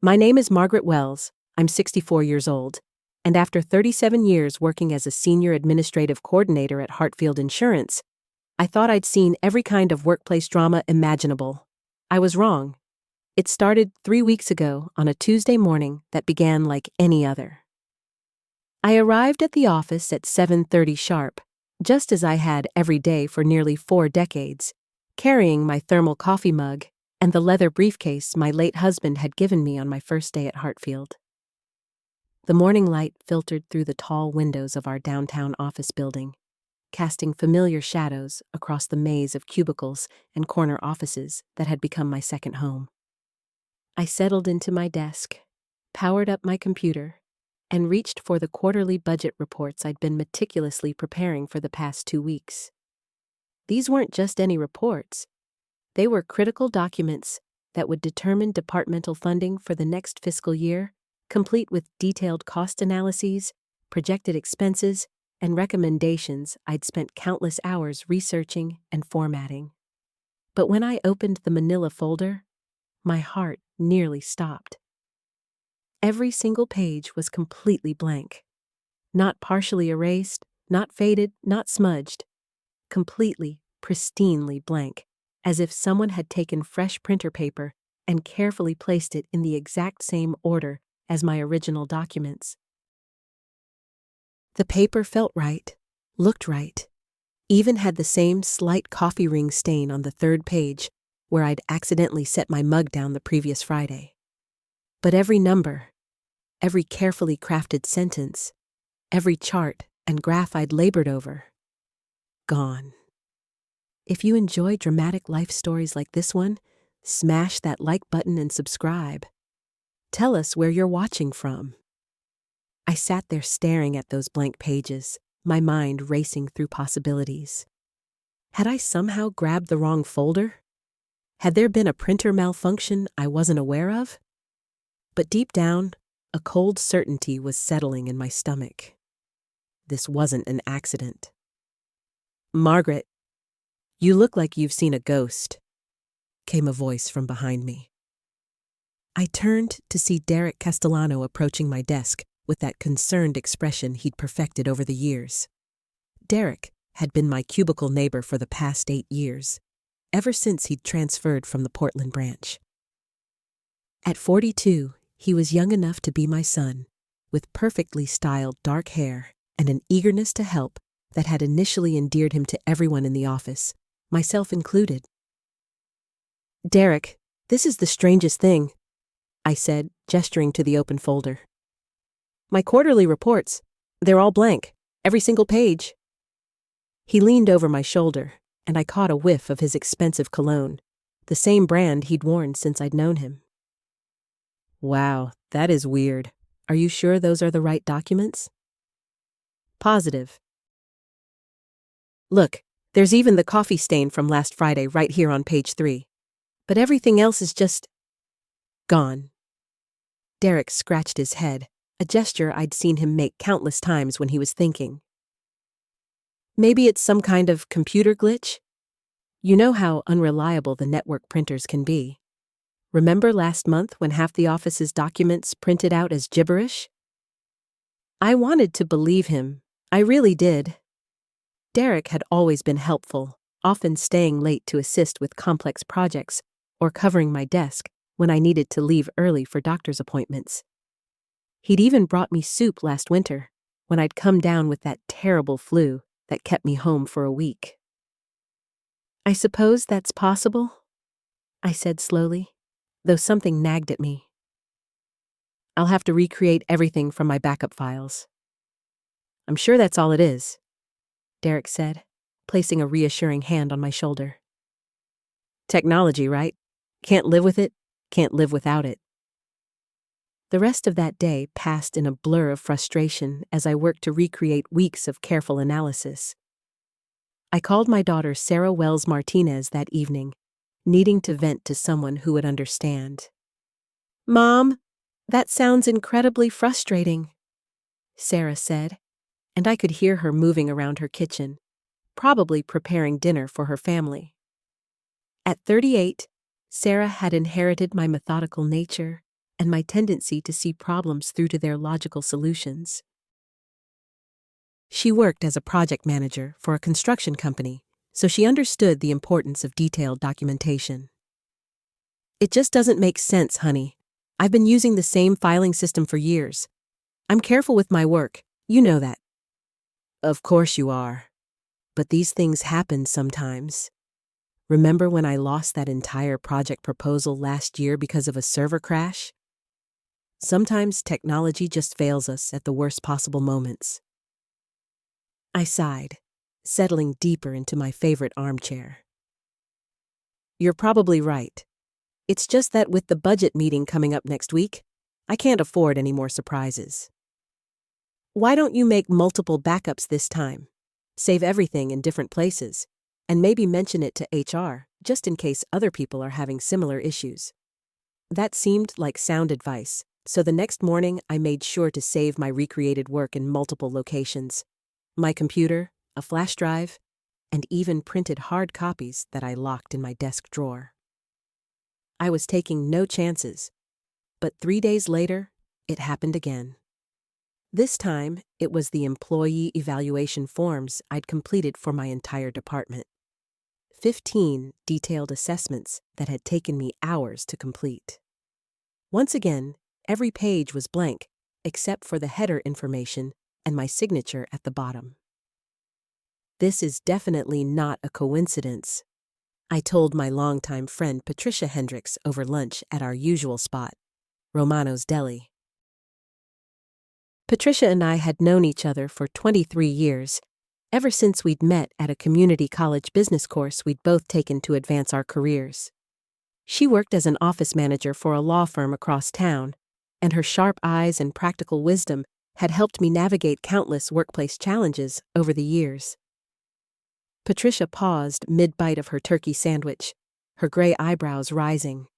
My name is Margaret Wells. I'm 64 years old. And after 37 years working as a senior administrative coordinator at Hartfield Insurance, I thought I'd seen every kind of workplace drama imaginable. I was wrong. It started 3 weeks ago on a Tuesday morning that began like any other. I arrived at the office at 7:30 sharp, just as I had every day for nearly 4 decades, carrying my thermal coffee mug and the leather briefcase my late husband had given me on my first day at Hartfield. The morning light filtered through the tall windows of our downtown office building, casting familiar shadows across the maze of cubicles and corner offices that had become my second home. I settled into my desk, powered up my computer, and reached for the quarterly budget reports I'd been meticulously preparing for the past 2 weeks. These weren't just any reports. They were critical documents that would determine departmental funding for the next fiscal year, complete with detailed cost analyses, projected expenses, and recommendations I'd spent countless hours researching and formatting. But when I opened the manila folder, my heart nearly stopped. Every single page was completely blank. Not partially erased, not faded, not smudged. Completely, pristinely blank, as if someone had taken fresh printer paper and carefully placed it in the exact same order as my original documents. The paper felt right, looked right, even had the same slight coffee ring stain on the 3rd page where I'd accidentally set my mug down the previous Friday. But every number, every carefully crafted sentence, every chart and graph I'd labored over, gone. If you enjoy dramatic life stories like this one, smash that like button and subscribe. Tell us where you're watching from. I sat there staring at those blank pages, my mind racing through possibilities. Had I somehow grabbed the wrong folder? Had there been a printer malfunction I wasn't aware of? But deep down, a cold certainty was settling in my stomach. This wasn't an accident. "Margaret, you look like you've seen a ghost," came a voice from behind me. I turned to see Derek Castellano approaching my desk with that concerned expression he'd perfected over the years. Derek had been my cubicle neighbor for the past 8 years, ever since he'd transferred from the Portland branch. At 42, he was young enough to be my son, with perfectly styled dark hair and an eagerness to help that had initially endeared him to everyone in the office, myself included. "Derek, this is the strangest thing," I said, gesturing to the open folder. "My quarterly reports, they're all blank, every single page." He leaned over my shoulder, and I caught a whiff of his expensive cologne, the same brand he'd worn since I'd known him. "Wow, that is weird. Are you sure those are the right documents?" "Positive." "Look, there's even the coffee stain from last Friday right here on page 3. But everything else is just gone." Derek scratched his head, a gesture I'd seen him make countless times when he was thinking. "Maybe it's some kind of computer glitch? You know how unreliable the network printers can be. Remember last month when half the office's documents printed out as gibberish?" I wanted to believe him. I really did. Derek had always been helpful, often staying late to assist with complex projects or covering my desk when I needed to leave early for doctor's appointments. He'd even brought me soup last winter when I'd come down with that terrible flu that kept me home for a week. "I suppose that's possible," I said slowly, though something nagged at me. "I'll have to recreate everything from my backup files." "I'm sure that's all it is," Derek said, placing a reassuring hand on my shoulder. "Technology, right? Can't live with it, can't live without it." The rest of that day passed in a blur of frustration as I worked to recreate weeks of careful analysis. I called my daughter Sarah Wells Martinez that evening, needing to vent to someone who would understand. "Mom, that sounds incredibly frustrating," Sarah said, and I could hear her moving around her kitchen, probably preparing dinner for her family. At 38, Sarah had inherited my methodical nature, and my tendency to see problems through to their logical solutions. She worked as a project manager for a construction company, so she understood the importance of detailed documentation. "It just doesn't make sense, honey. I've been using the same filing system for years. I'm careful with my work, you know that." "Of course you are. But these things happen sometimes. Remember when I lost that entire project proposal last year because of a server crash? Sometimes technology just fails us at the worst possible moments." I sighed, settling deeper into my favorite armchair. "You're probably right. It's just that with the budget meeting coming up next week, I can't afford any more surprises." "Why don't you make multiple backups this time? Save everything in different places, and maybe mention it to HR, just in case other people are having similar issues." That seemed like sound advice, so the next morning I made sure to save my recreated work in multiple locations: my computer, a flash drive, and even printed hard copies that I locked in my desk drawer. I was taking no chances, but 3 days later, it happened again. This time, it was the employee evaluation forms I'd completed for my entire department. 15 detailed assessments that had taken me hours to complete. Once again, every page was blank, except for the header information and my signature at the bottom. "This is definitely not a coincidence," I told my longtime friend Patricia Hendricks over lunch at our usual spot, Romano's Deli. Patricia and I had known each other for 23 years, ever since we'd met at a community college business course we'd both taken to advance our careers. She worked as an office manager for a law firm across town, and her sharp eyes and practical wisdom had helped me navigate countless workplace challenges over the years. Patricia paused mid-bite of her turkey sandwich, her gray eyebrows rising.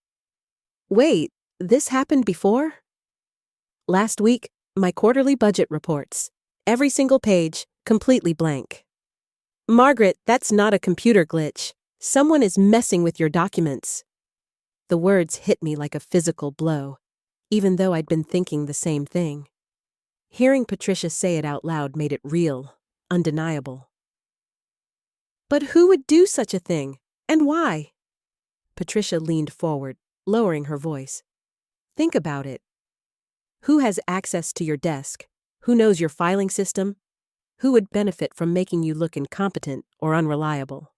"Wait, this happened before?" "Last week, my quarterly budget reports. Every single page, completely blank." "Margaret, that's not a computer glitch. Someone is messing with your documents." The words hit me like a physical blow, even though I'd been thinking the same thing. Hearing Patricia say it out loud made it real, undeniable. "But who would do such a thing? And why?" Patricia leaned forward, lowering her voice. "Think about it. Who has access to your desk? Who knows your filing system? Who would benefit from making you look incompetent or unreliable?"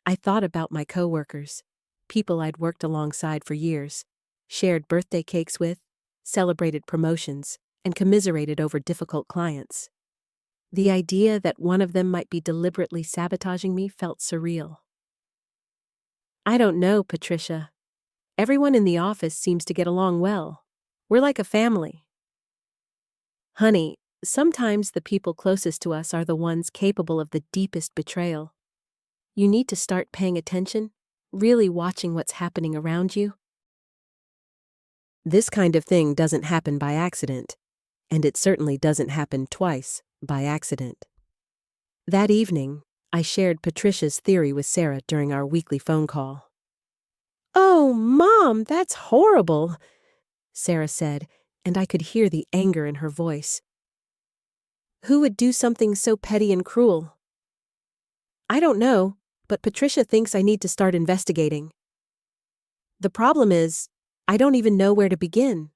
I thought about my coworkers, people I'd worked alongside for years, shared birthday cakes with, celebrated promotions, and commiserated over difficult clients. The idea that one of them might be deliberately sabotaging me felt surreal. "I don't know, Patricia. Everyone in the office seems to get along well. We're like a family." "Honey, sometimes the people closest to us are the ones capable of the deepest betrayal. You need to start paying attention, really watching what's happening around you." This kind of thing doesn't happen by accident, and it certainly doesn't happen twice by accident. That evening, I shared Patricia's theory with Sarah during our weekly phone call. "Oh, Mom, that's horrible," Sarah said, and I could hear the anger in her voice. "Who would do something so petty and cruel?" "I don't know, but Patricia thinks I need to start investigating." "The problem is, I don't even know where to begin."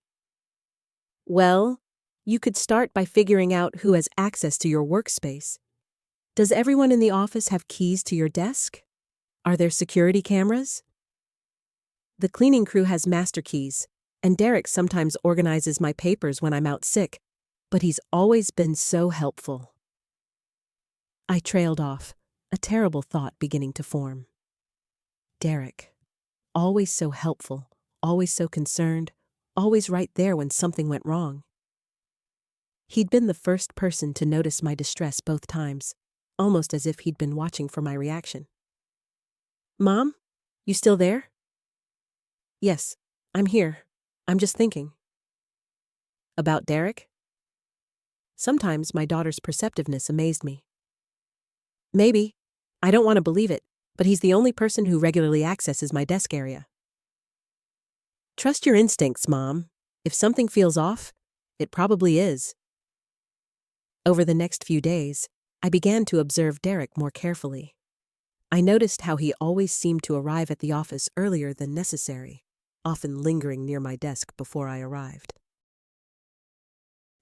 "Well, you could start by figuring out who has access to your workspace. Does everyone in the office have keys to your desk? Are there security cameras?" "The cleaning crew has master keys, and Derek sometimes organizes my papers when I'm out sick, but he's always been so helpful." I trailed off, a terrible thought beginning to form. Derek, always so helpful, always so concerned, always right there when something went wrong. He'd been the first person to notice my distress both times, almost as if he'd been watching for my reaction. "Mom, you still there?" "Yes, I'm here. I'm just thinking." "About Derek?" Sometimes my daughter's perceptiveness amazed me. "Maybe. I don't want to believe it, but he's the only person who regularly accesses my desk area." Trust your instincts, Mom. If something feels off, it probably is. Over the next few days, I began to observe Derek more carefully. I noticed how he always seemed to arrive at the office earlier than necessary, often lingering near my desk before I arrived.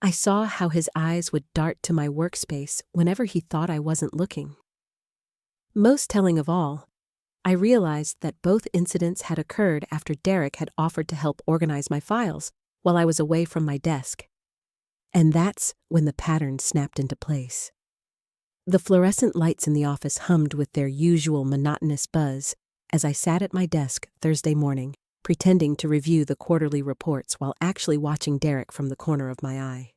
I saw how his eyes would dart to my workspace whenever he thought I wasn't looking. Most telling of all, I realized that both incidents had occurred after Derek had offered to help organize my files while I was away from my desk. And that's when the pattern snapped into place. The fluorescent lights in the office hummed with their usual monotonous buzz as I sat at my desk Thursday morning, pretending to review the quarterly reports while actually watching Derek from the corner of my eye.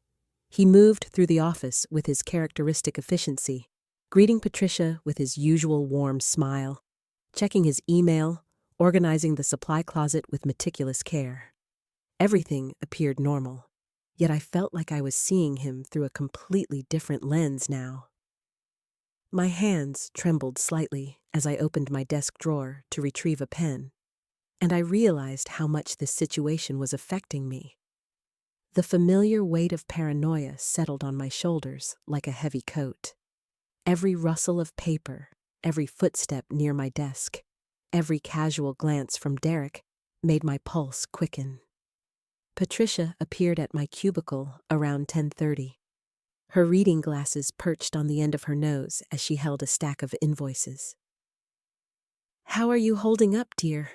He moved through the office with his characteristic efficiency, greeting Patricia with his usual warm smile, checking his email, organizing the supply closet with meticulous care. Everything appeared normal, yet I felt like I was seeing him through a completely different lens now. My hands trembled slightly as I opened my desk drawer to retrieve a pen, and I realized how much this situation was affecting me. The familiar weight of paranoia settled on my shoulders like a heavy coat. Every rustle of paper, every footstep near my desk, every casual glance from Derek made my pulse quicken. Patricia appeared at my cubicle around 10:30. Her reading glasses perched on the end of her nose as she held a stack of invoices. "How are you holding up, dear?"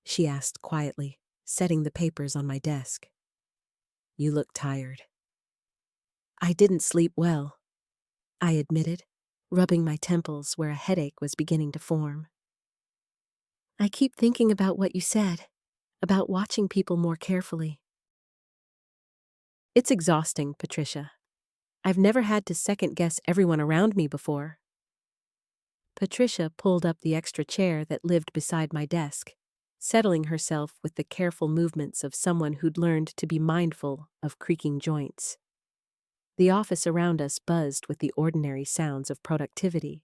she asked quietly, setting the papers on my desk. "You look tired." "I didn't sleep well," I admitted, rubbing my temples where a headache was beginning to form. "I keep thinking about what you said, about watching people more carefully." "It's exhausting, Patricia. I've never had to second-guess everyone around me before." Patricia pulled up the extra chair that lived beside my desk, settling herself with the careful movements of someone who'd learned to be mindful of creaking joints. The office around us buzzed with the ordinary sounds of productivity: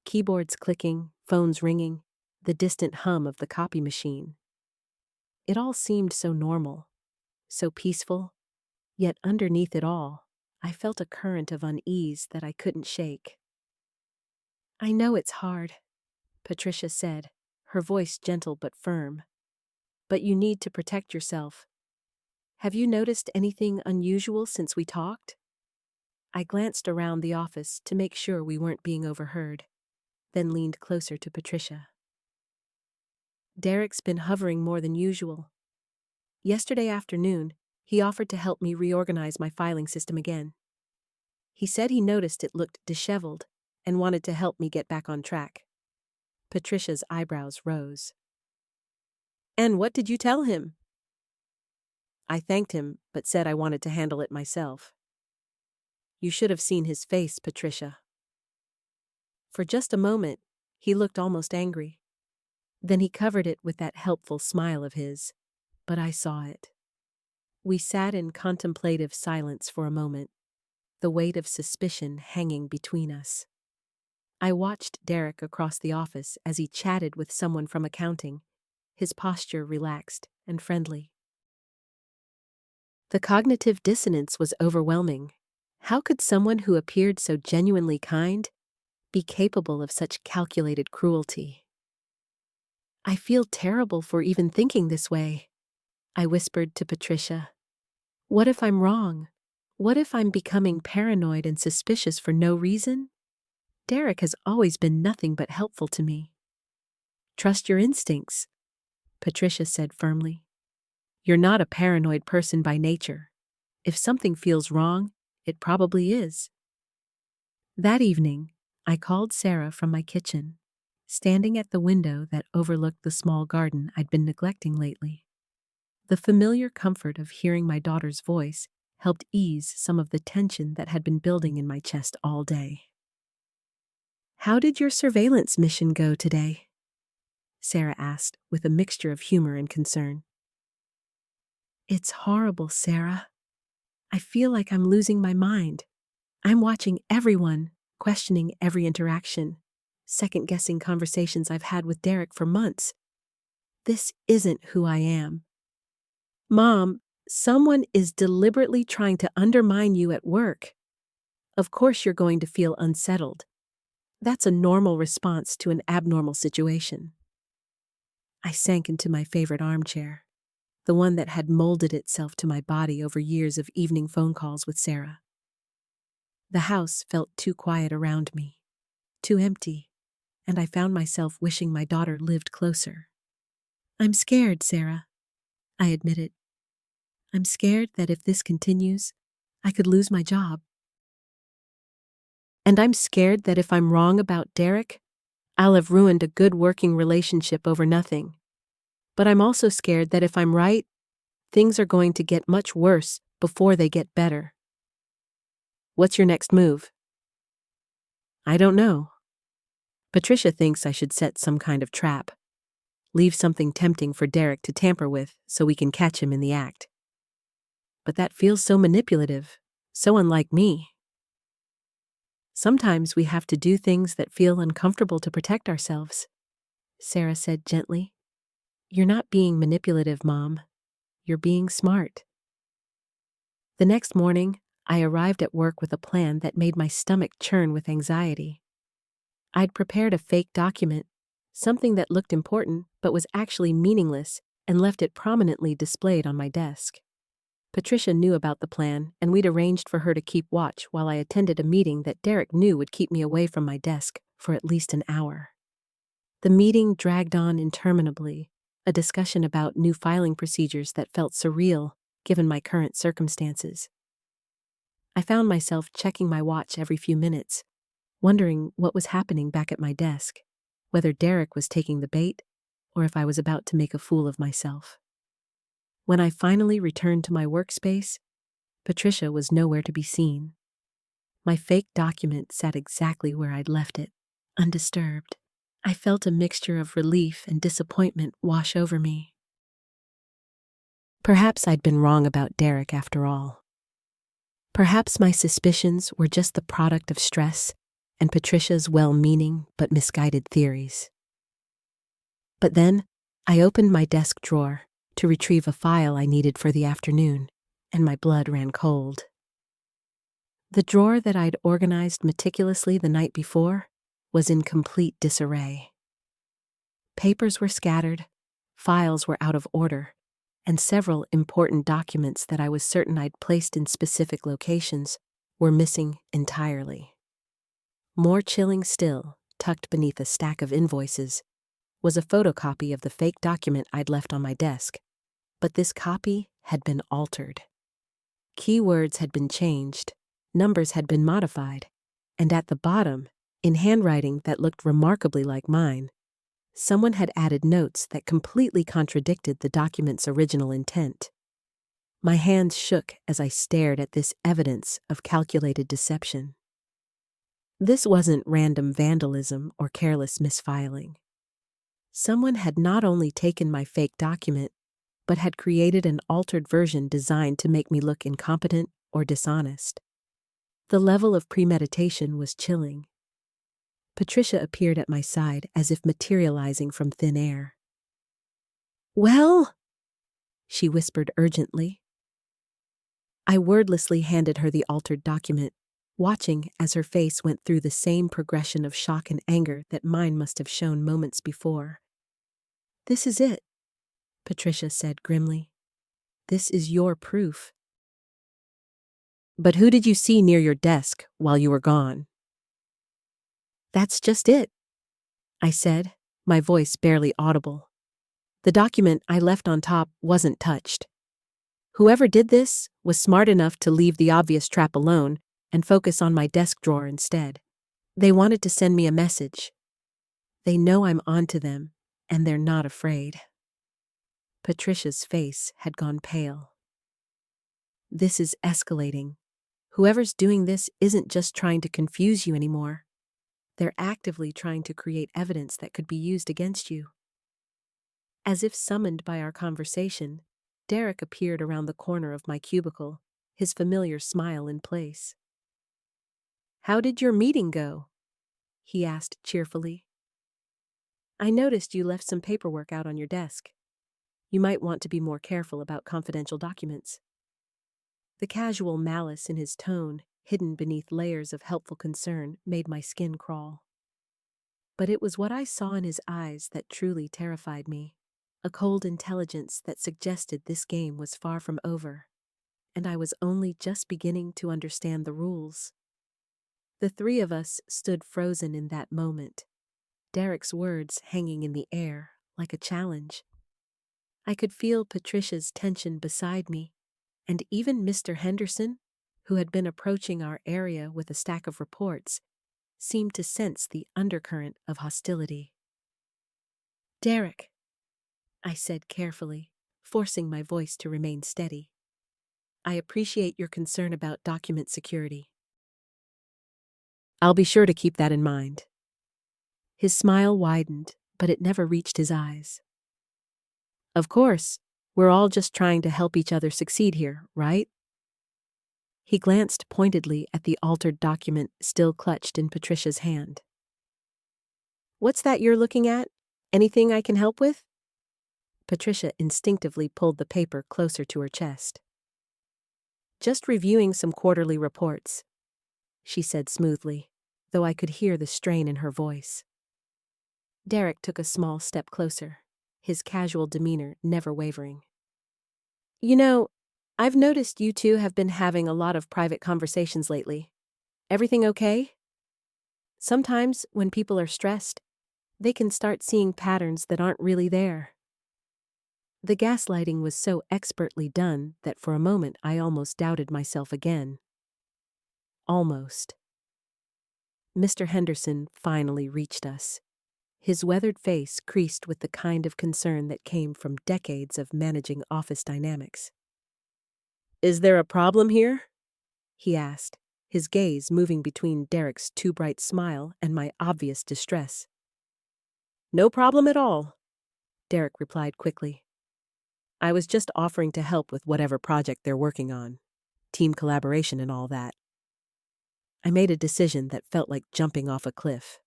keyboards clicking, phones ringing, the distant hum of the copy machine. It all seemed so normal, so peaceful, yet underneath it all, I felt a current of unease that I couldn't shake. "I know it's hard," Patricia said, her voice gentle but firm. "But you need to protect yourself. Have you noticed anything unusual since we talked?" I glanced around the office to make sure we weren't being overheard, then leaned closer to Patricia. "Derek's been hovering more than usual. Yesterday afternoon, he offered to help me reorganize my filing system again. He said he noticed it looked disheveled and wanted to help me get back on track." Patricia's eyebrows rose. "And what did you tell him?" "I thanked him, but said I wanted to handle it myself." "You should have seen his face, Patricia." For just a moment, he looked almost angry. Then he covered it with that helpful smile of his, but I saw it. We sat in contemplative silence for a moment, the weight of suspicion hanging between us. I watched Derek across the office as he chatted with someone from accounting, his posture relaxed and friendly. The cognitive dissonance was overwhelming. How could someone who appeared so genuinely kind be capable of such calculated cruelty? "I feel terrible for even thinking this way," I whispered to Patricia. "What if I'm wrong? What if I'm becoming paranoid and suspicious for no reason? Derek has always been nothing but helpful to me." "Trust your instincts," Patricia said firmly. "You're not a paranoid person by nature. If something feels wrong, it probably is." That evening, I called Sarah from my kitchen, standing at the window that overlooked the small garden I'd been neglecting lately. The familiar comfort of hearing my daughter's voice helped ease some of the tension that had been building in my chest all day. "How did your surveillance mission go today?" Sarah asked with a mixture of humor and concern. "It's horrible, Sarah. I feel like I'm losing my mind. I'm watching everyone, questioning every interaction, second-guessing conversations I've had with Derek for months. This isn't who I am, Mom, someone is deliberately trying to undermine you at work. Of course you're going to feel unsettled. That's a normal response to an abnormal situation. I sank into my favorite armchair, the one that had molded itself to my body over years of evening phone calls with Sarah. The house felt too quiet around me, too empty, and I found myself wishing my daughter lived closer. I'm scared, Sarah, I admitted. I'm scared that if this continues, I could lose my job. And I'm scared that if I'm wrong about Derek, I'll have ruined a good working relationship over nothing. But I'm also scared that if I'm right, things are going to get much worse before they get better. What's your next move? I don't know. Patricia thinks I should set some kind of trap. Leave something tempting for Derek to tamper with so we can catch him in the act. But that feels so manipulative, so unlike me. Sometimes we have to do things that feel uncomfortable to protect ourselves, Sarah said gently. You're not being manipulative, Mom. You're being smart. The next morning, I arrived at work with a plan that made my stomach churn with anxiety. I'd prepared a fake document, something that looked important but was actually meaningless, and left it prominently displayed on my desk. Patricia knew about the plan, and we'd arranged for her to keep watch while I attended a meeting that Derek knew would keep me away from my desk for at least an hour. The meeting dragged on interminably, a discussion about new filing procedures that felt surreal given my current circumstances. I found myself checking my watch every few minutes, wondering what was happening back at my desk, whether Derek was taking the bait or if I was about to make a fool of myself. When I finally returned to my workspace, Patricia was nowhere to be seen. My fake document sat exactly where I'd left it, undisturbed. I felt a mixture of relief and disappointment wash over me. Perhaps I'd been wrong about Derek after all. Perhaps my suspicions were just the product of stress and Patricia's well-meaning but misguided theories. But then, I opened my desk drawer to retrieve a file I needed for the afternoon, and my blood ran cold. The drawer that I'd organized meticulously the night before was in complete disarray. Papers were scattered, files were out of order, and several important documents that I was certain I'd placed in specific locations were missing entirely. More chilling still, tucked beneath a stack of invoices, was a photocopy of the fake document I'd left on my desk, but this copy had been altered. Keywords had been changed, numbers had been modified, and at the bottom, in handwriting that looked remarkably like mine, someone had added notes that completely contradicted the document's original intent. My hands shook as I stared at this evidence of calculated deception. This wasn't random vandalism or careless misfiling. Someone had not only taken my fake document, but had created an altered version designed to make me look incompetent or dishonest. The level of premeditation was chilling. Patricia appeared at my side as if materializing from thin air. "Well?" she whispered urgently. I wordlessly handed her the altered document, watching as her face went through the same progression of shock and anger that mine must have shown moments before. "This is it," Patricia said grimly. "This is your proof." "But who did you see near your desk while you were gone?" "That's just it," I said, my voice barely audible. The document I left on top wasn't touched. Whoever did this was smart enough to leave the obvious trap alone and focus on my desk drawer instead. They wanted to send me a message. They know I'm onto them, and they're not afraid. Patricia's face had gone pale. "This is escalating. Whoever's doing this isn't just trying to confuse you anymore. They're actively trying to create evidence that could be used against you." As if summoned by our conversation, Derek appeared around the corner of my cubicle, his familiar smile in place. "How did your meeting go?" he asked cheerfully. "I noticed you left some paperwork out on your desk." You might want to be more careful about confidential documents." The casual malice in his tone, hidden beneath layers of helpful concern, made my skin crawl. But it was what I saw in his eyes that truly terrified me. A cold intelligence that suggested this game was far from over, and I was only just beginning to understand the rules. The three of us stood frozen in that moment, Derek's words hanging in the air like a challenge. I could feel Patricia's tension beside me, and even Mr. Henderson, who had been approaching our area with a stack of reports, seemed to sense the undercurrent of hostility. "Derek," I said carefully, forcing my voice to remain steady. "I appreciate your concern about document security. I'll be sure to keep that in mind." His smile widened, but it never reached his eyes. "Of course, we're all just trying to help each other succeed here, right?" He glanced pointedly at the altered document still clutched in Patricia's hand. "What's that you're looking at? Anything I can help with?" Patricia instinctively pulled the paper closer to her chest. "Just reviewing some quarterly reports," she said smoothly, though I could hear the strain in her voice. Derek took a small step closer, his casual demeanor never wavering. "You know, I've noticed you two have been having a lot of private conversations lately. Everything okay? Sometimes, when people are stressed, they can start seeing patterns that aren't really there." The gaslighting was so expertly done that for a moment I almost doubted myself again. Almost. Mr. Henderson finally reached us, his weathered face creased with the kind of concern that came from decades of managing office dynamics. "Is there a problem here?" he asked, his gaze moving between Derek's too bright smile and my obvious distress. "No problem at all," Derek replied quickly. "I was just offering to help with whatever project they're working on. Team collaboration and all that." I made a decision that felt like jumping off a cliff.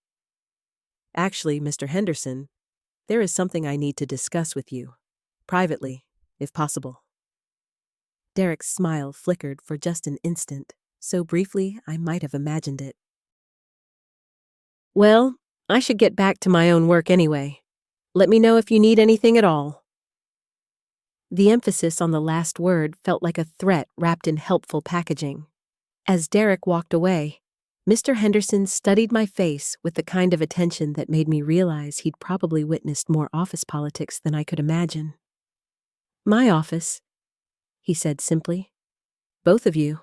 "Actually, Mr. Henderson, there is something I need to discuss with you. Privately, if possible." Derek's smile flickered for just an instant, so briefly I might have imagined it. "Well, I should get back to my own work anyway. Let me know if you need anything at all." The emphasis on the last word felt like a threat wrapped in helpful packaging. As Derek walked away, Mr. Henderson studied my face with the kind of attention that made me realize he'd probably witnessed more office politics than I could imagine. "My office," he said simply. "Both of you."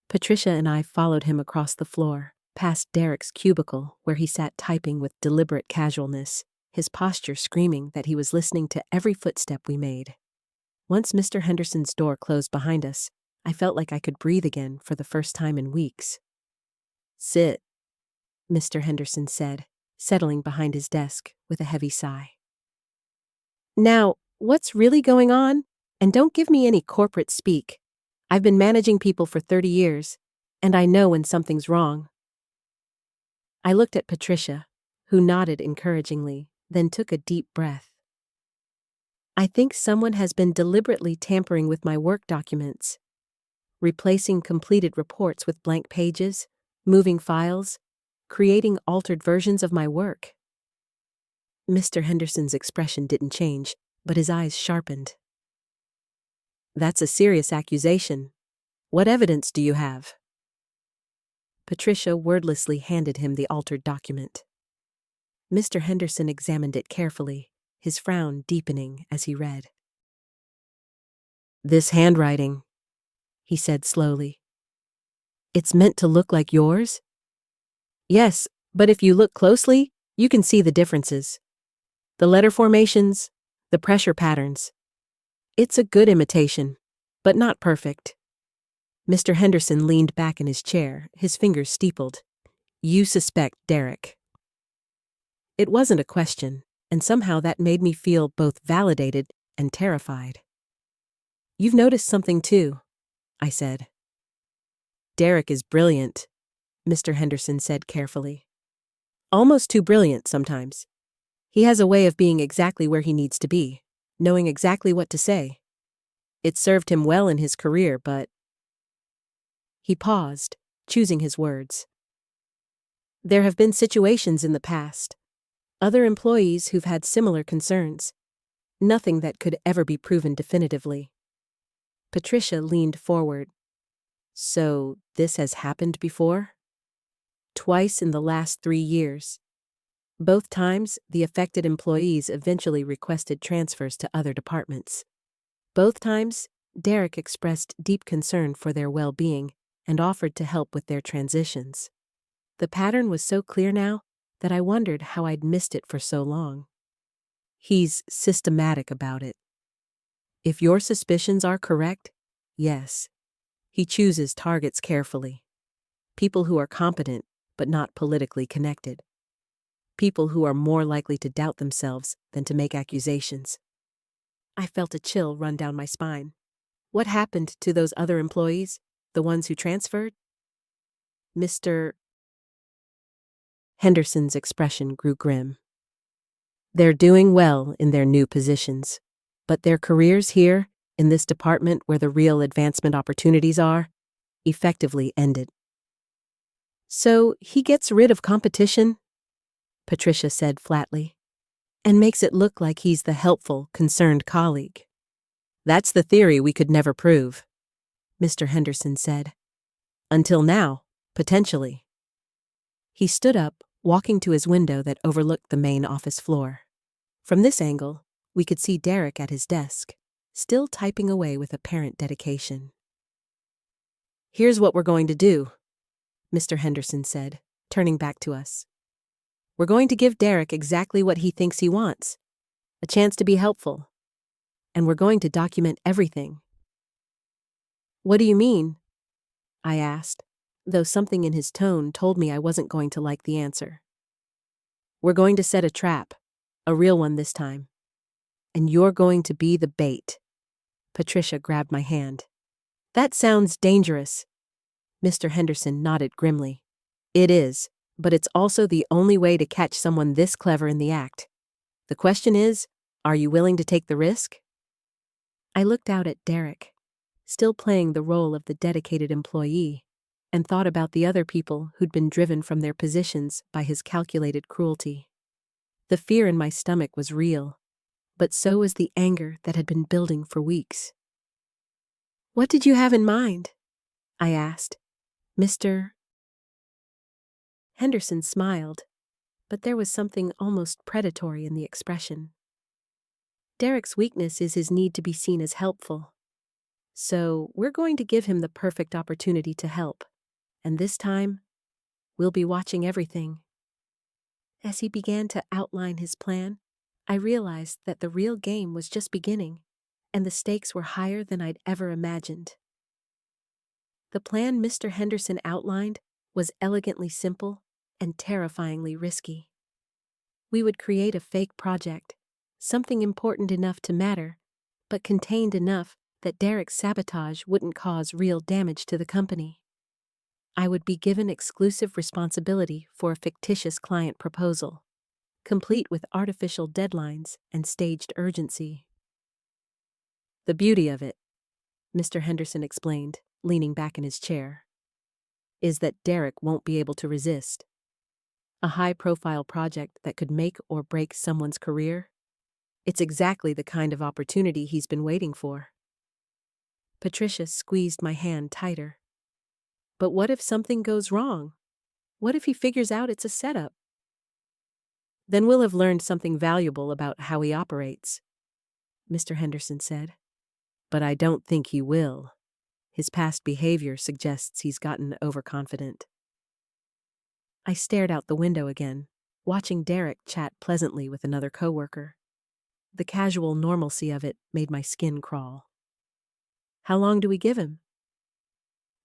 Patricia and I followed him across the floor, past Derek's cubicle where he sat typing with deliberate casualness, his posture screaming that he was listening to every footstep we made. Once Mr. Henderson's door closed behind us, I felt like I could breathe again for the first time in weeks. "Sit," Mr. Henderson said, settling behind his desk with a heavy sigh. "Now, what's really going on? And don't give me any corporate speak. I've been managing people for 30 years, and I know when something's wrong." I looked at Patricia, who nodded encouragingly, then took a deep breath. "I think someone has been deliberately tampering with my work documents, replacing completed reports with blank pages, moving files, creating altered versions of my work." Mr. Henderson's expression didn't change, but his eyes sharpened. "That's a serious accusation. What evidence do you have?" Patricia wordlessly handed him the altered document. Mr. Henderson examined it carefully, his frown deepening as he read. "This handwriting," he said slowly. "It's meant to look like yours?" "Yes, but if you look closely, you can see the differences. The letter formations, the pressure patterns. It's a good imitation, but not perfect." Mr. Henderson leaned back in his chair, his fingers steepled. "You suspect Derek." It wasn't a question, and somehow that made me feel both validated and terrified. "You've noticed something too," I said. "Derek is brilliant," Mr. Henderson said carefully. "Almost too brilliant sometimes. He has a way of being exactly where he needs to be, knowing exactly what to say. It served him well in his career, but... He paused, choosing his words. There have been situations in the past. Other employees who've had similar concerns. Nothing that could ever be proven definitively. Patricia leaned forward. So, this has happened before? Twice in the last 3 years. Both times, the affected employees eventually requested transfers to other departments. Both times, Derek expressed deep concern for their well-being and offered to help with their transitions. The pattern was so clear now that I wondered how I'd missed it for so long. He's systematic about it. If your suspicions are correct, yes. He chooses targets carefully. People who are competent, but not politically connected. People who are more likely to doubt themselves than to make accusations. I felt a chill run down my spine. What happened to those other employees, the ones who transferred? Mr. Henderson's expression grew grim. They're doing well in their new positions, but their careers here, in this department where the real advancement opportunities are, effectively ended. So he gets rid of competition, Patricia said flatly, and makes it look like he's the helpful, concerned colleague. That's the theory we could never prove, Mr. Henderson said. Until now, potentially. He stood up, walking to his window that overlooked the main office floor. From this angle, we could see Derek at his desk, still typing away with apparent dedication. Here's what we're going to do, Mr. Henderson said, turning back to us. We're going to give Derek exactly what he thinks he wants, a chance to be helpful. And we're going to document everything. What do you mean? I asked, though something in his tone told me I wasn't going to like the answer. We're going to set a trap, a real one this time. And you're going to be the bait. Patricia grabbed my hand. That sounds dangerous. Mr. Henderson nodded grimly. It is, but it's also the only way to catch someone this clever in the act. The question is, are you willing to take the risk? I looked out at Derek, still playing the role of the dedicated employee, and thought about the other people who'd been driven from their positions by his calculated cruelty. The fear in my stomach was real, but so was the anger that had been building for weeks. What did you have in mind? I asked. Mr. Henderson smiled, but there was something almost predatory in the expression. Derek's weakness is his need to be seen as helpful. So we're going to give him the perfect opportunity to help. And this time, we'll be watching everything. As he began to outline his plan, I realized that the real game was just beginning, and the stakes were higher than I'd ever imagined. The plan Mr. Henderson outlined was elegantly simple and terrifyingly risky. We would create a fake project, something important enough to matter, but contained enough that Derek's sabotage wouldn't cause real damage to the company. I would be given exclusive responsibility for a fictitious client proposal, complete with artificial deadlines and staged urgency. The beauty of it, Mr. Henderson explained, leaning back in his chair, is that Derek won't be able to resist. A high-profile project that could make or break someone's career? It's exactly the kind of opportunity he's been waiting for. Patricia squeezed my hand tighter. But what if something goes wrong? What if he figures out it's a setup? Then we'll have learned something valuable about how he operates, Mr. Henderson said. But I don't think he will. His past behavior suggests he's gotten overconfident. I stared out the window again, watching Derek chat pleasantly with another coworker. The casual normalcy of it made my skin crawl. How long do we give him?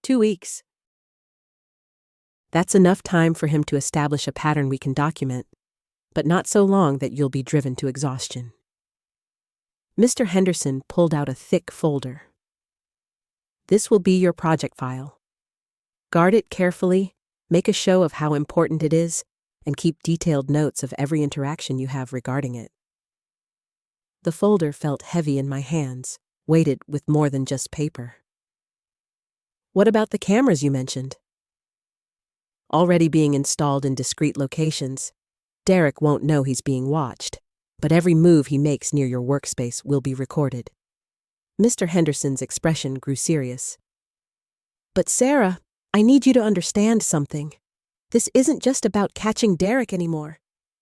2 weeks. That's enough time for him to establish a pattern we can document, but not so long that you'll be driven to exhaustion. Mr. Henderson pulled out a thick folder. This will be your project file. Guard it carefully, make a show of how important it is, and keep detailed notes of every interaction you have regarding it. The folder felt heavy in my hands, weighted with more than just paper. What about the cameras you mentioned? Already being installed in discreet locations, Derek won't know he's being watched, but every move he makes near your workspace will be recorded. Mr. Henderson's expression grew serious. But Sarah, I need you to understand something. This isn't just about catching Derek anymore.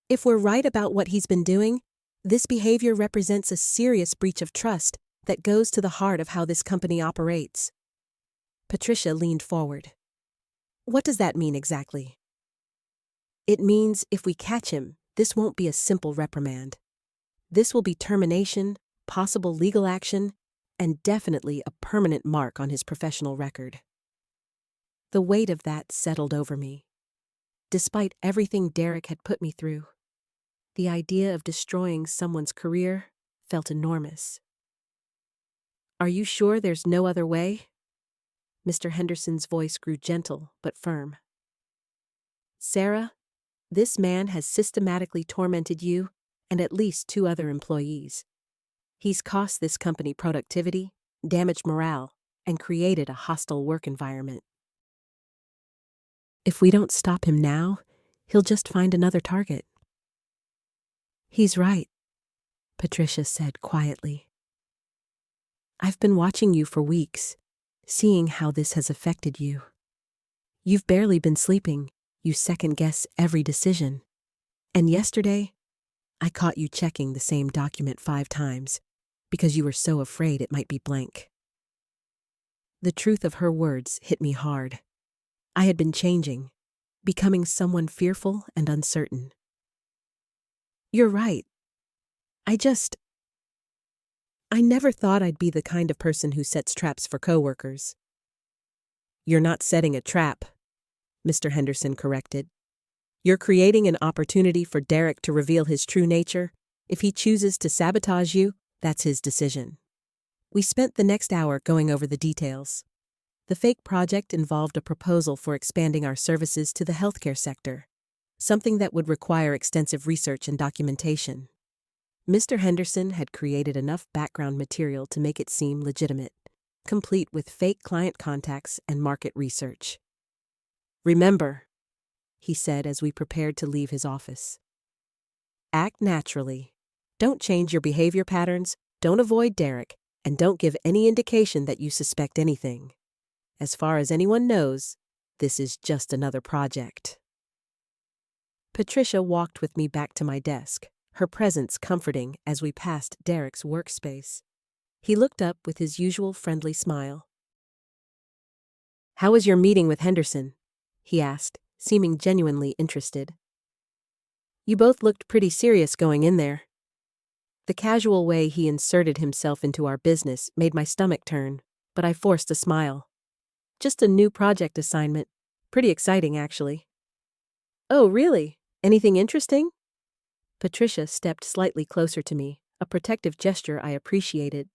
If we're right about what he's been doing, this behavior represents a serious breach of trust that goes to the heart of how this company operates. Patricia leaned forward. What does that mean exactly? It means if we catch him, this won't be a simple reprimand. This will be termination, possible legal action, and definitely a permanent mark on his professional record. The weight of that settled over me. Despite everything Derek had put me through, the idea of destroying someone's career felt enormous. Are you sure there's no other way? Mr. Henderson's voice grew gentle but firm. Sarah, this man has systematically tormented you and at least 2 other employees. He's cost this company productivity, damaged morale, and created a hostile work environment. If we don't stop him now, he'll just find another target. He's right, Patricia said quietly. I've been watching you for weeks, seeing how this has affected you. You've barely been sleeping, you second-guess every decision. And yesterday, I caught you checking the same document 5 times because you were so afraid it might be blank. The truth of her words hit me hard. I had been changing, becoming someone fearful and uncertain. You're right. I never thought I'd be the kind of person who sets traps for coworkers. You're not setting a trap, Mr. Henderson corrected. You're creating an opportunity for Derek to reveal his true nature. If he chooses to sabotage you, that's his decision. We spent the next hour going over the details. The fake project involved a proposal for expanding our services to the healthcare sector, something that would require extensive research and documentation. Mr. Henderson had created enough background material to make it seem legitimate, complete with fake client contacts and market research. Remember, he said as we prepared to leave his office. Act naturally. Don't change your behavior patterns, don't avoid Derek, and don't give any indication that you suspect anything. As far as anyone knows, this is just another project. Patricia walked with me back to my desk, her presence comforting as we passed Derek's workspace. He looked up with his usual friendly smile. How was your meeting with Henderson? He asked, seeming genuinely interested. You both looked pretty serious going in there. The casual way he inserted himself into our business made my stomach turn, but I forced a smile. Just a new project assignment. Pretty exciting, actually. Oh, really? Anything interesting? Patricia stepped slightly closer to me, a protective gesture I appreciated.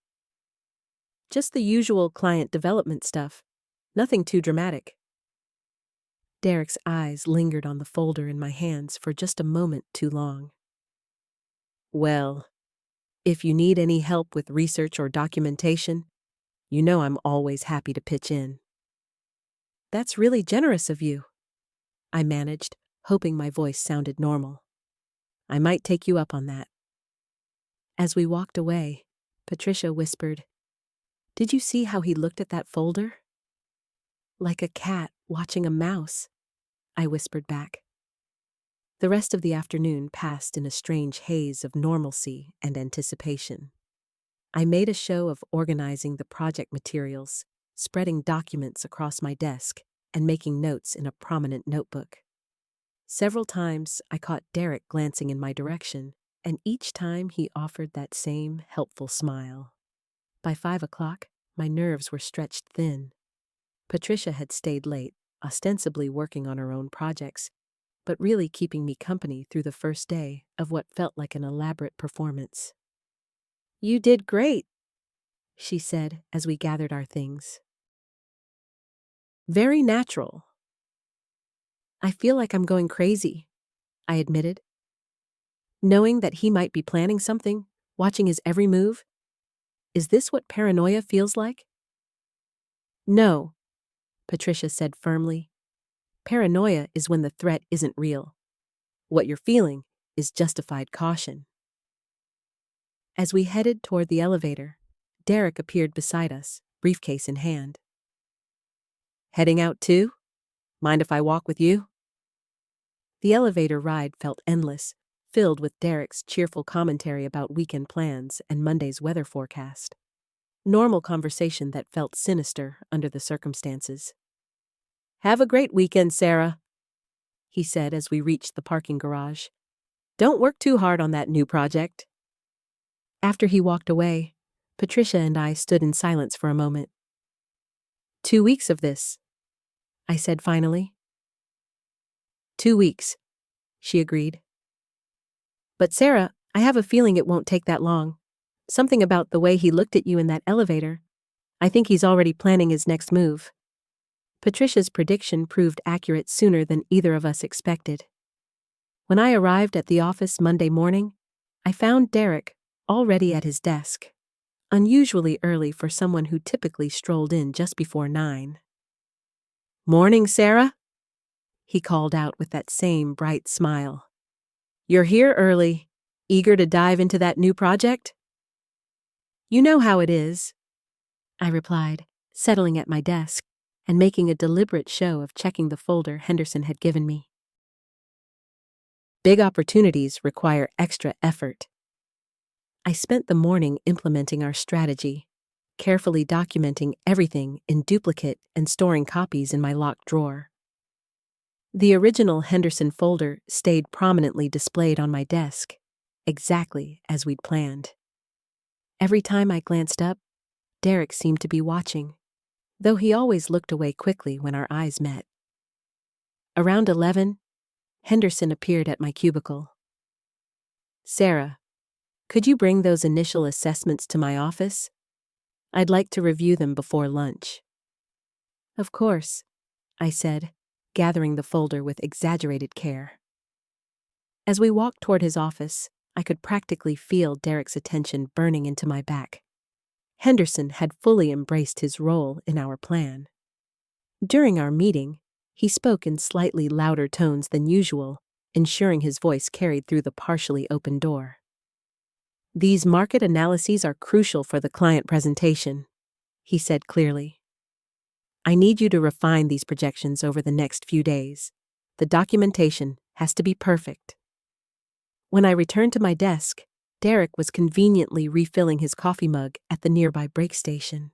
Just the usual client development stuff. Nothing too dramatic. Derek's eyes lingered on the folder in my hands for just a moment too long. Well, if you need any help with research or documentation, you know I'm always happy to pitch in. That's really generous of you, I managed, hoping my voice sounded normal. I might take you up on that. As we walked away, Patricia whispered, Did you see how he looked at that folder? Like a cat watching a mouse, I whispered back. The rest of the afternoon passed in a strange haze of normalcy and anticipation. I made a show of organizing the project materials, spreading documents across my desk, and making notes in a prominent notebook. Several times I caught Derek glancing in my direction, and each time he offered that same helpful smile. By 5 o'clock, my nerves were stretched thin. Patricia had stayed late, ostensibly working on her own projects, but really keeping me company through the first day of what felt like an elaborate performance. You did great, she said as we gathered our things. Very natural. I feel like I'm going crazy, I admitted. Knowing that he might be planning something watching his every move? Is this what paranoia feels like? No, Patricia said firmly. Paranoia is when the threat isn't real. What you're feeling is justified caution. As we headed toward the elevator, Derek appeared beside us, briefcase in hand. Heading out too? Mind if I walk with you? The elevator ride felt endless, filled with Derek's cheerful commentary about weekend plans and Monday's weather forecast. Normal conversation that felt sinister under the circumstances. Have a great weekend, Sarah, he said as we reached the parking garage. Don't work too hard on that new project. After he walked away, Patricia and I stood in silence for a moment. 2 weeks of this, I said finally. 2 weeks, she agreed. But Sarah, I have a feeling it won't take that long. Something about the way he looked at you in that elevator. I think he's already planning his next move. Patricia's prediction proved accurate sooner than either of us expected. When I arrived at the office Monday morning, I found Derek already at his desk, unusually early for someone who typically strolled in just before 9. Morning, Sarah, he called out with that same bright smile. You're here early, eager to dive into that new project? You know how it is, I replied, settling at my desk and making a deliberate show of checking the folder Henderson had given me. Big opportunities require extra effort. I spent the morning implementing our strategy, carefully documenting everything in duplicate and storing copies in my locked drawer. The original Henderson folder stayed prominently displayed on my desk, exactly as we'd planned. Every time I glanced up, Derek seemed to be watching, though he always looked away quickly when our eyes met. Around 11, Henderson appeared at my cubicle. Sarah, could you bring those initial assessments to my office? I'd like to review them before lunch. Of course, I said, gathering the folder with exaggerated care. As we walked toward his office, I could practically feel Derek's attention burning into my back. Henderson had fully embraced his role in our plan. During our meeting, he spoke in slightly louder tones than usual, ensuring his voice carried through the partially open door. These market analyses are crucial for the client presentation, he said clearly. I need you to refine these projections over the next few days. The documentation has to be perfect. When I returned to my desk, Derek was conveniently refilling his coffee mug at the nearby break station.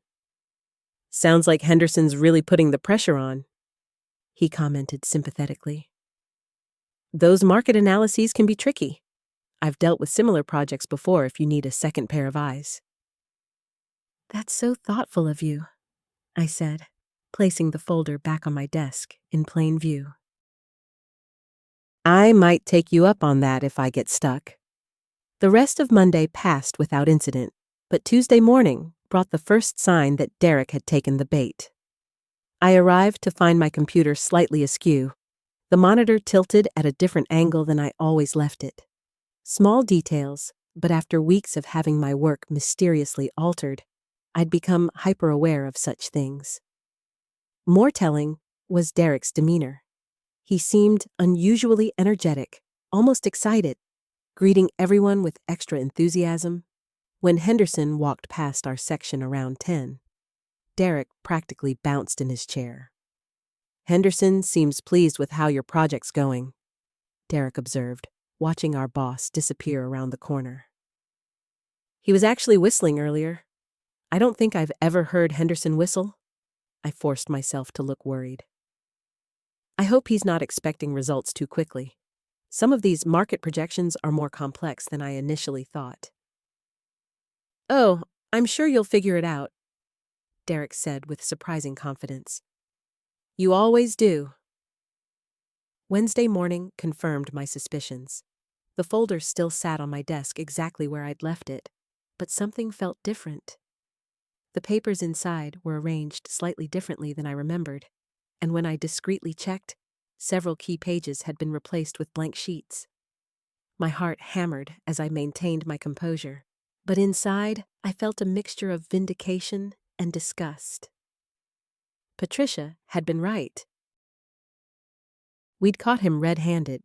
Sounds like Henderson's really putting the pressure on, he commented sympathetically. Those market analyses can be tricky. I've dealt with similar projects before if you need a second pair of eyes. That's so thoughtful of you, I said, placing the folder back on my desk in plain view. I might take you up on that if I get stuck. The rest of Monday passed without incident, but Tuesday morning brought the first sign that Derek had taken the bait. I arrived to find my computer slightly askew, the monitor tilted at a different angle than I always left it. Small details, but after weeks of having my work mysteriously altered, I'd become hyper-aware of such things. More telling was Derek's demeanor. He seemed unusually energetic, almost excited, greeting everyone with extra enthusiasm. When Henderson walked past our section around 10, Derek practically bounced in his chair. Henderson seems pleased with how your project's going, Derek observed, watching our boss disappear around the corner. He was actually whistling earlier. I don't think I've ever heard Henderson whistle. I forced myself to look worried. I hope he's not expecting results too quickly. Some of these market projections are more complex than I initially thought. Oh, I'm sure you'll figure it out, Derek said with surprising confidence. You always do. Wednesday morning confirmed my suspicions. The folder still sat on my desk exactly where I'd left it, but something felt different. The papers inside were arranged slightly differently than I remembered, and when I discreetly checked, several key pages had been replaced with blank sheets. My heart hammered as I maintained my composure, But inside, I felt a mixture of vindication and disgust. Patricia had been right. We'd caught him red-handed.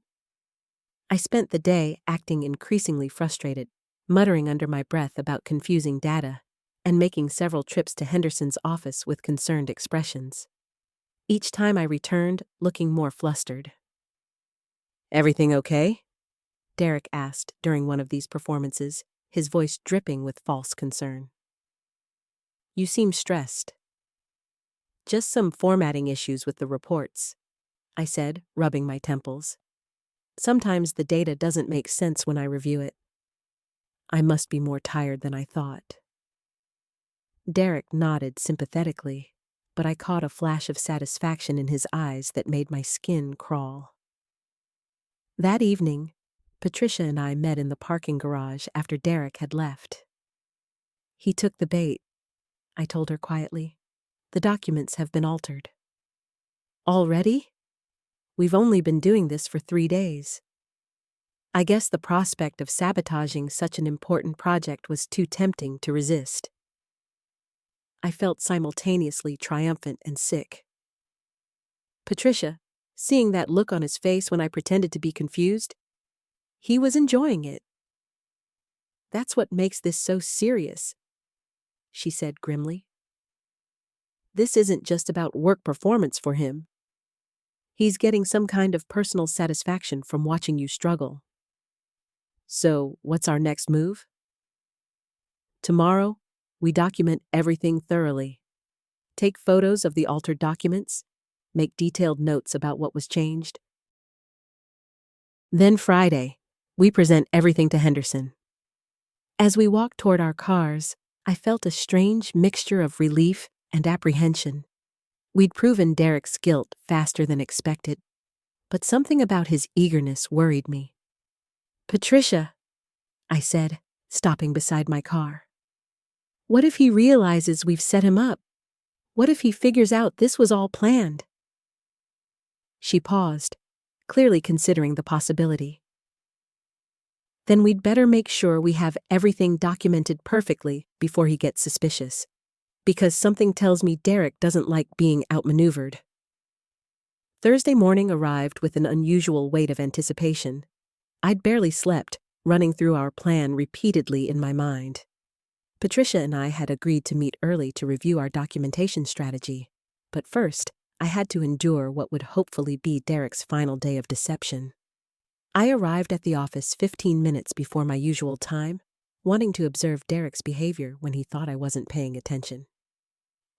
I spent the day acting increasingly frustrated, muttering under my breath about confusing data, and making several trips to Henderson's office with concerned expressions. Each time I returned, looking more flustered. "Everything okay?" Derek asked during one of these performances, his voice dripping with false concern. "You seem stressed." "Just some formatting issues with the reports," I said, rubbing my temples. "Sometimes the data doesn't make sense when I review it." "I must be more tired than I thought." Derek nodded sympathetically, but I caught a flash of satisfaction in his eyes that made my skin crawl. That evening, Patricia and I met in the parking garage after Derek had left. "He took the bait," I told her quietly. "The documents have been altered." "Already? We've only been doing this for 3 days." I guess the prospect of sabotaging such an important project was too tempting to resist. I felt simultaneously triumphant and sick. Patricia, seeing that look on his face when I pretended to be confused, he was enjoying it. "That's what makes this so serious," she said grimly. "This isn't just about work performance for him. He's getting some kind of personal satisfaction from watching you struggle." "So, what's our next move?" "Tomorrow, we document everything thoroughly. Take photos of the altered documents, make detailed notes about what was changed. Then Friday, we present everything to Henderson." As we walked toward our cars, I felt a strange mixture of relief and apprehension. We'd proven Derek's guilt faster than expected, but something about his eagerness worried me. "Patricia," I said, stopping beside my car. "What if he realizes we've set him up? What if he figures out this was all planned?" She paused, clearly considering the possibility. "Then we'd better make sure we have everything documented perfectly before he gets suspicious, because something tells me Derek doesn't like being outmaneuvered." Thursday morning arrived with an unusual weight of anticipation. I'd barely slept, running through our plan repeatedly in my mind. Patricia and I had agreed to meet early to review our documentation strategy, but first, I had to endure what would hopefully be Derek's final day of deception. I arrived at the office 15 minutes before my usual time, wanting to observe Derek's behavior when he thought I wasn't paying attention.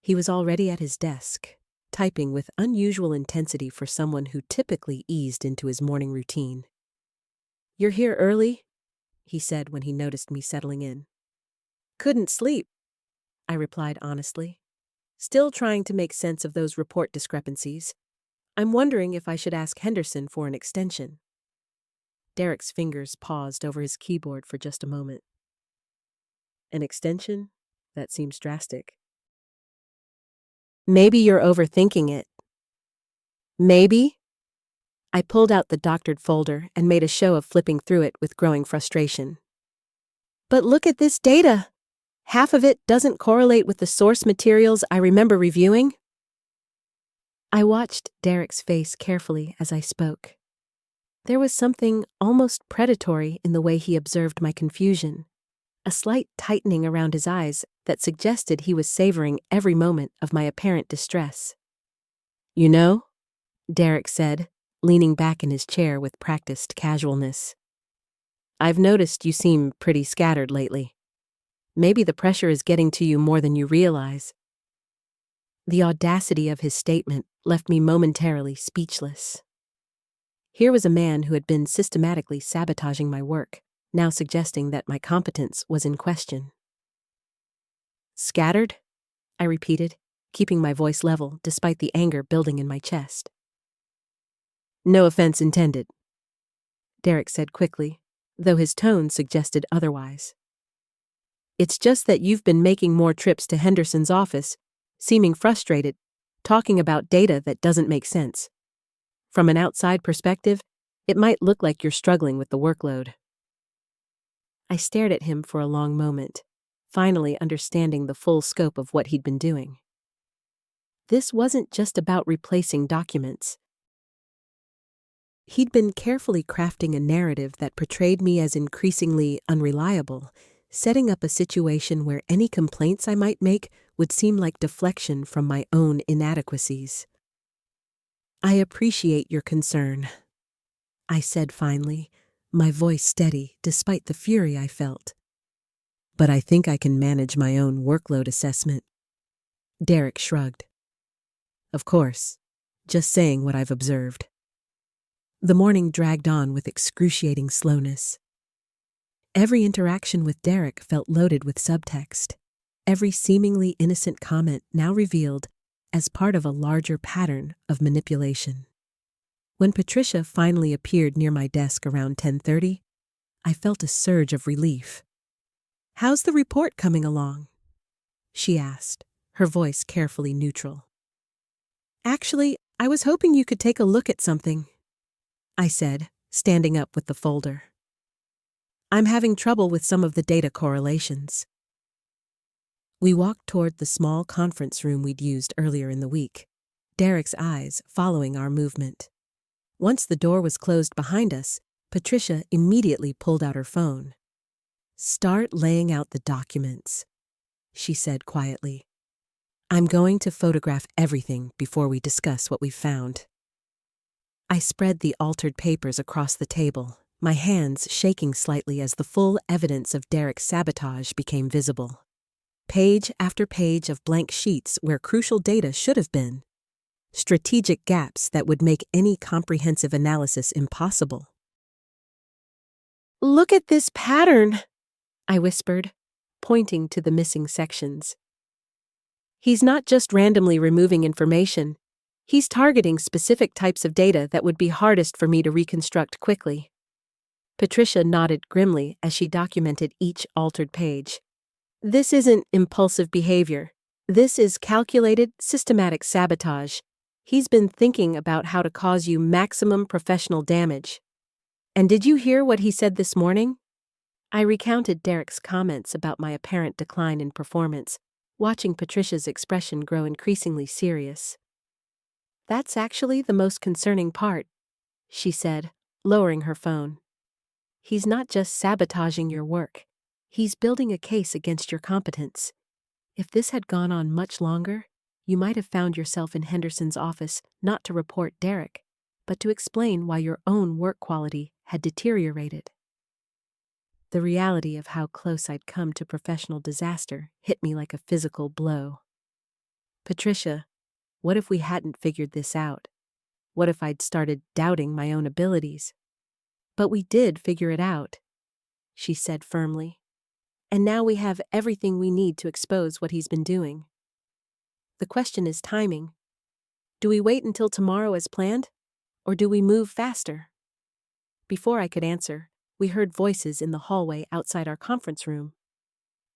He was already at his desk, typing with unusual intensity for someone who typically eased into his morning routine. "You're here early?" he said when he noticed me settling in. "Couldn't sleep," I replied honestly. "Still trying to make sense of those report discrepancies. I'm wondering if I should ask Henderson for an extension." Derek's fingers paused over his keyboard for just a moment. "An extension? That seems drastic." "Maybe you're overthinking it." "Maybe?" I pulled out the doctored folder and made a show of flipping through it with growing frustration. "But look at this data! Half of it doesn't correlate with the source materials I remember reviewing." I watched Derek's face carefully as I spoke. There was something almost predatory in the way he observed my confusion, a slight tightening around his eyes that suggested he was savoring every moment of my apparent distress. "You know," Derek said, leaning back in his chair with practiced casualness, "I've noticed you seem pretty scattered lately. Maybe the pressure is getting to you more than you realize." The audacity of his statement left me momentarily speechless. Here was a man who had been systematically sabotaging my work, now suggesting that my competence was in question. "Scattered?" I repeated, keeping my voice level despite the anger building in my chest. "No offense intended," Derek said quickly, though his tone suggested otherwise. "It's just that you've been making more trips to Henderson's office, seeming frustrated, talking about data that doesn't make sense. From an outside perspective, it might look like you're struggling with the workload." I stared at him for a long moment, finally understanding the full scope of what he'd been doing. This wasn't just about replacing documents. He'd been carefully crafting a narrative that portrayed me as increasingly unreliable, setting up a situation where any complaints I might make would seem like deflection from my own inadequacies. "I appreciate your concern," I said finally, my voice steady despite the fury I felt. "But I think I can manage my own workload assessment." Derek shrugged. "Of course, just saying what I've observed." The morning dragged on with excruciating slowness. Every interaction with Derek felt loaded with subtext, every seemingly innocent comment now revealed as part of a larger pattern of manipulation. When Patricia finally appeared near my desk around 10:30, I felt a surge of relief. "How's the report coming along?" she asked, her voice carefully neutral. "Actually, I was hoping you could take a look at something," I said, standing up with the folder. "I'm having trouble with some of the data correlations." We walked toward the small conference room we'd used earlier in the week, Derek's eyes following our movement. Once the door was closed behind us, Patricia immediately pulled out her phone. "Start laying out the documents," she said quietly. "I'm going to photograph everything before we discuss what we've found." I spread the altered papers across the table, my hands shaking slightly as the full evidence of Derek's sabotage became visible. Page after page of blank sheets where crucial data should have been. Strategic gaps that would make any comprehensive analysis impossible. "Look at this pattern," I whispered, pointing to the missing sections. "He's not just randomly removing information. He's targeting specific types of data that would be hardest for me to reconstruct quickly." Patricia nodded grimly as she documented each altered page. "This isn't impulsive behavior. This is calculated, systematic sabotage. He's been thinking about how to cause you maximum professional damage." "And did you hear what he said this morning?" I recounted Derek's comments about my apparent decline in performance, watching Patricia's expression grow increasingly serious. "That's actually the most concerning part," she said, lowering her phone. "He's not just sabotaging your work. He's building a case against your competence. If this had gone on much longer, you might have found yourself in Henderson's office not to report Derek, but to explain why your own work quality had deteriorated." The reality of how close I'd come to professional disaster hit me like a physical blow. "Patricia, what if we hadn't figured this out? What if I'd started doubting my own abilities?" "But we did figure it out," she said firmly. "And now we have everything we need to expose what he's been doing. The question is timing. Do we wait until tomorrow as planned, or do we move faster?" Before I could answer, we heard voices in the hallway outside our conference room.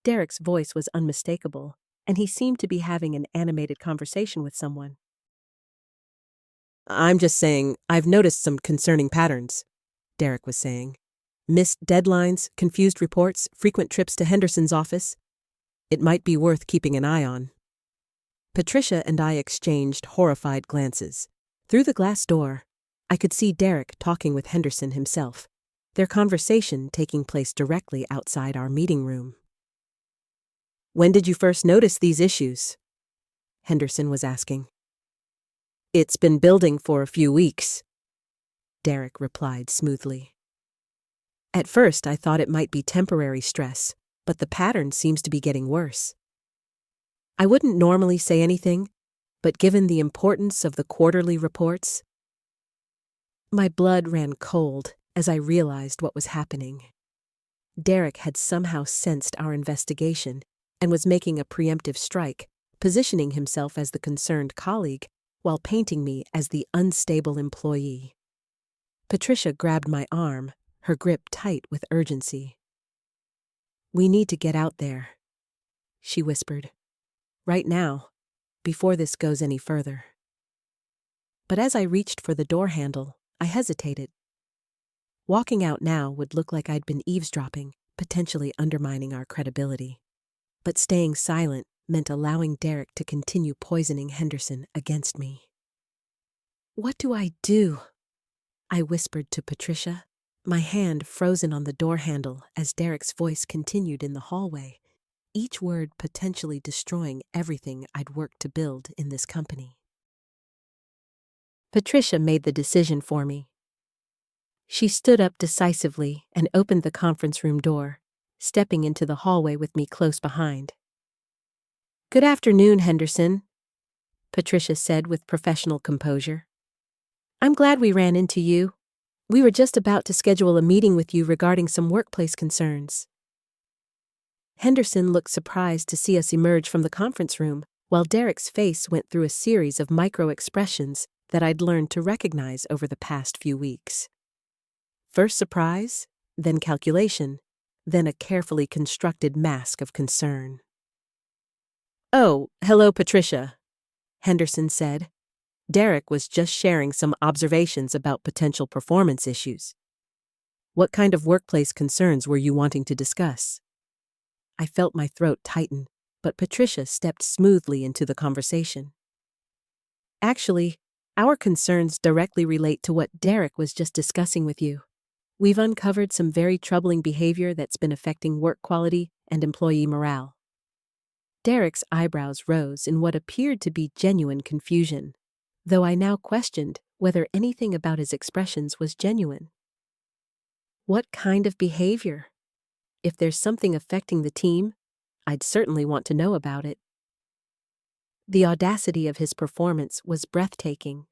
Derek's voice was unmistakable, and he seemed to be having an animated conversation with someone. "I'm just saying, I've noticed some concerning patterns," Derek was saying. "Missed deadlines, confused reports, frequent trips to Henderson's office. It might be worth keeping an eye on." Patricia and I exchanged horrified glances. Through the glass door, I could see Derek talking with Henderson himself, their conversation taking place directly outside our meeting room. "When did you first notice these issues?" Henderson was asking. "It's been building for a few weeks," Derek replied smoothly. "At first I thought it might be temporary stress, but the pattern seems to be getting worse." I wouldn't normally say anything, but given the importance of the quarterly reports, my blood ran cold as I realized what was happening. Derek had somehow sensed our investigation and was making a preemptive strike, positioning himself as the concerned colleague while painting me as the unstable employee. Patricia grabbed my arm, her grip tight with urgency. "We need to get out there," she whispered. "Right now, before this goes any further." But as I reached for the door handle, I hesitated. Walking out now would look like I'd been eavesdropping, potentially undermining our credibility. But staying silent meant allowing Derek to continue poisoning Henderson against me. "What do I do?" I whispered to Patricia, my hand frozen on the door handle as Derek's voice continued in the hallway, each word potentially destroying everything I'd worked to build in this company. Patricia made the decision for me. She stood up decisively and opened the conference room door, stepping into the hallway with me close behind. "Good afternoon, Henderson," Patricia said with professional composure. "I'm glad we ran into you. We were just about to schedule a meeting with you regarding some workplace concerns." Henderson looked surprised to see us emerge from the conference room, while Derek's face went through a series of micro-expressions that I'd learned to recognize over the past few weeks. First surprise, then calculation, then a carefully constructed mask of concern. "Oh, hello, Patricia," Henderson said. Derek was just sharing some observations about potential performance issues. "What kind of workplace concerns were you wanting to discuss?" I felt my throat tighten, but Patricia stepped smoothly into the conversation. "Actually, our concerns directly relate to what Derek was just discussing with you. We've uncovered some very troubling behavior that's been affecting work quality and employee morale." Derek's eyebrows rose in what appeared to be genuine confusion, though I now questioned whether anything about his expressions was genuine. What kind of behavior? If there's something affecting the team, I'd certainly want to know about it. The audacity of his performance was breathtaking.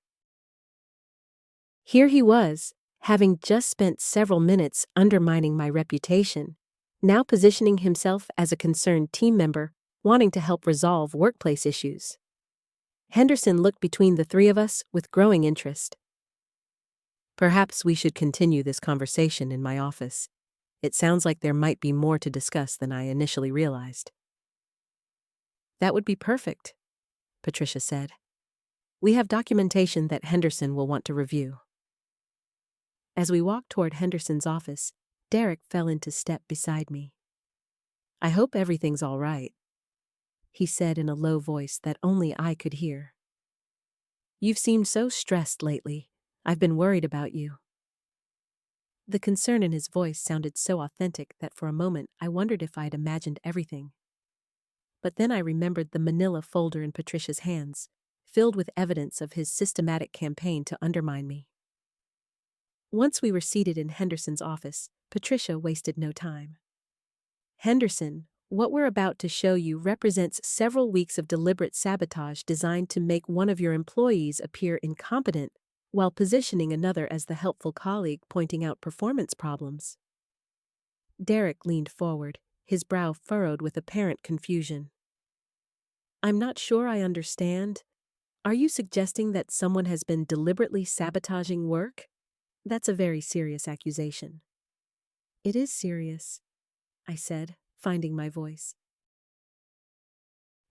Here he was, having just spent several minutes undermining my reputation, now positioning himself as a concerned team member wanting to help resolve workplace issues. Henderson looked between the three of us with growing interest. "Perhaps we should continue this conversation in my office. It sounds like there might be more to discuss than I initially realized." "That would be perfect," Patricia said. "We have documentation that Henderson will want to review." As we walked toward Henderson's office, Derek fell into step beside me. "I hope everything's all right," he said in a low voice that only I could hear. "You've seemed so stressed lately. I've been worried about you." The concern in his voice sounded so authentic that for a moment I wondered if I'd imagined everything. But then I remembered the manila folder in Patricia's hands, filled with evidence of his systematic campaign to undermine me. Once we were seated in Henderson's office, Patricia wasted no time. "Henderson, what we're about to show you represents several weeks of deliberate sabotage designed to make one of your employees appear incompetent while positioning another as the helpful colleague pointing out performance problems." Derek leaned forward, his brow furrowed with apparent confusion. "I'm not sure I understand. Are you suggesting that someone has been deliberately sabotaging work? That's a very serious accusation." "It is serious," I said, finding my voice.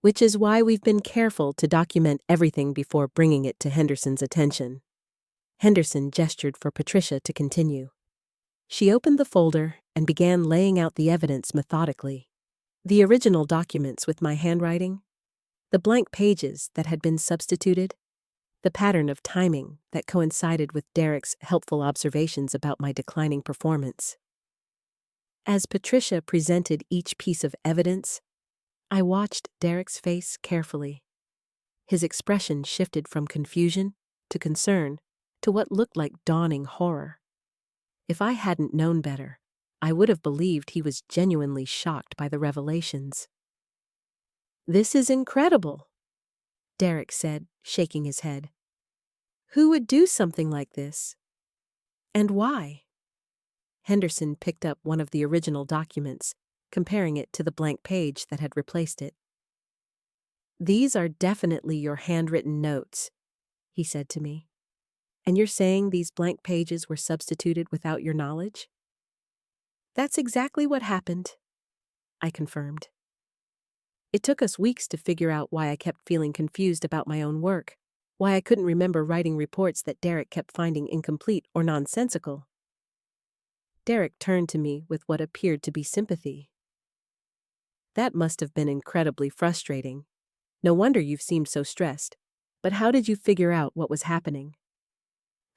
"Which is why we've been careful to document everything before bringing it to Henderson's attention." Henderson gestured for Patricia to continue. She opened the folder and began laying out the evidence methodically. The original documents with my handwriting, the blank pages that had been substituted, the pattern of timing that coincided with Derek's helpful observations about my declining performance. As Patricia presented each piece of evidence, I watched Derek's face carefully. His expression shifted from confusion to concern to what looked like dawning horror. If I hadn't known better, I would have believed he was genuinely shocked by the revelations. "This is incredible," Derek said, shaking his head. "Who would do something like this? And why?" Henderson picked up one of the original documents, comparing it to the blank page that had replaced it. "These are definitely your handwritten notes," he said to me. "And you're saying these blank pages were substituted without your knowledge?" "That's exactly what happened," I confirmed. "It took us weeks to figure out why I kept feeling confused about my own work, why I couldn't remember writing reports that Derek kept finding incomplete or nonsensical." Derek turned to me with what appeared to be sympathy. That must have been incredibly frustrating. No wonder you've seemed so stressed. But how did you figure out what was happening?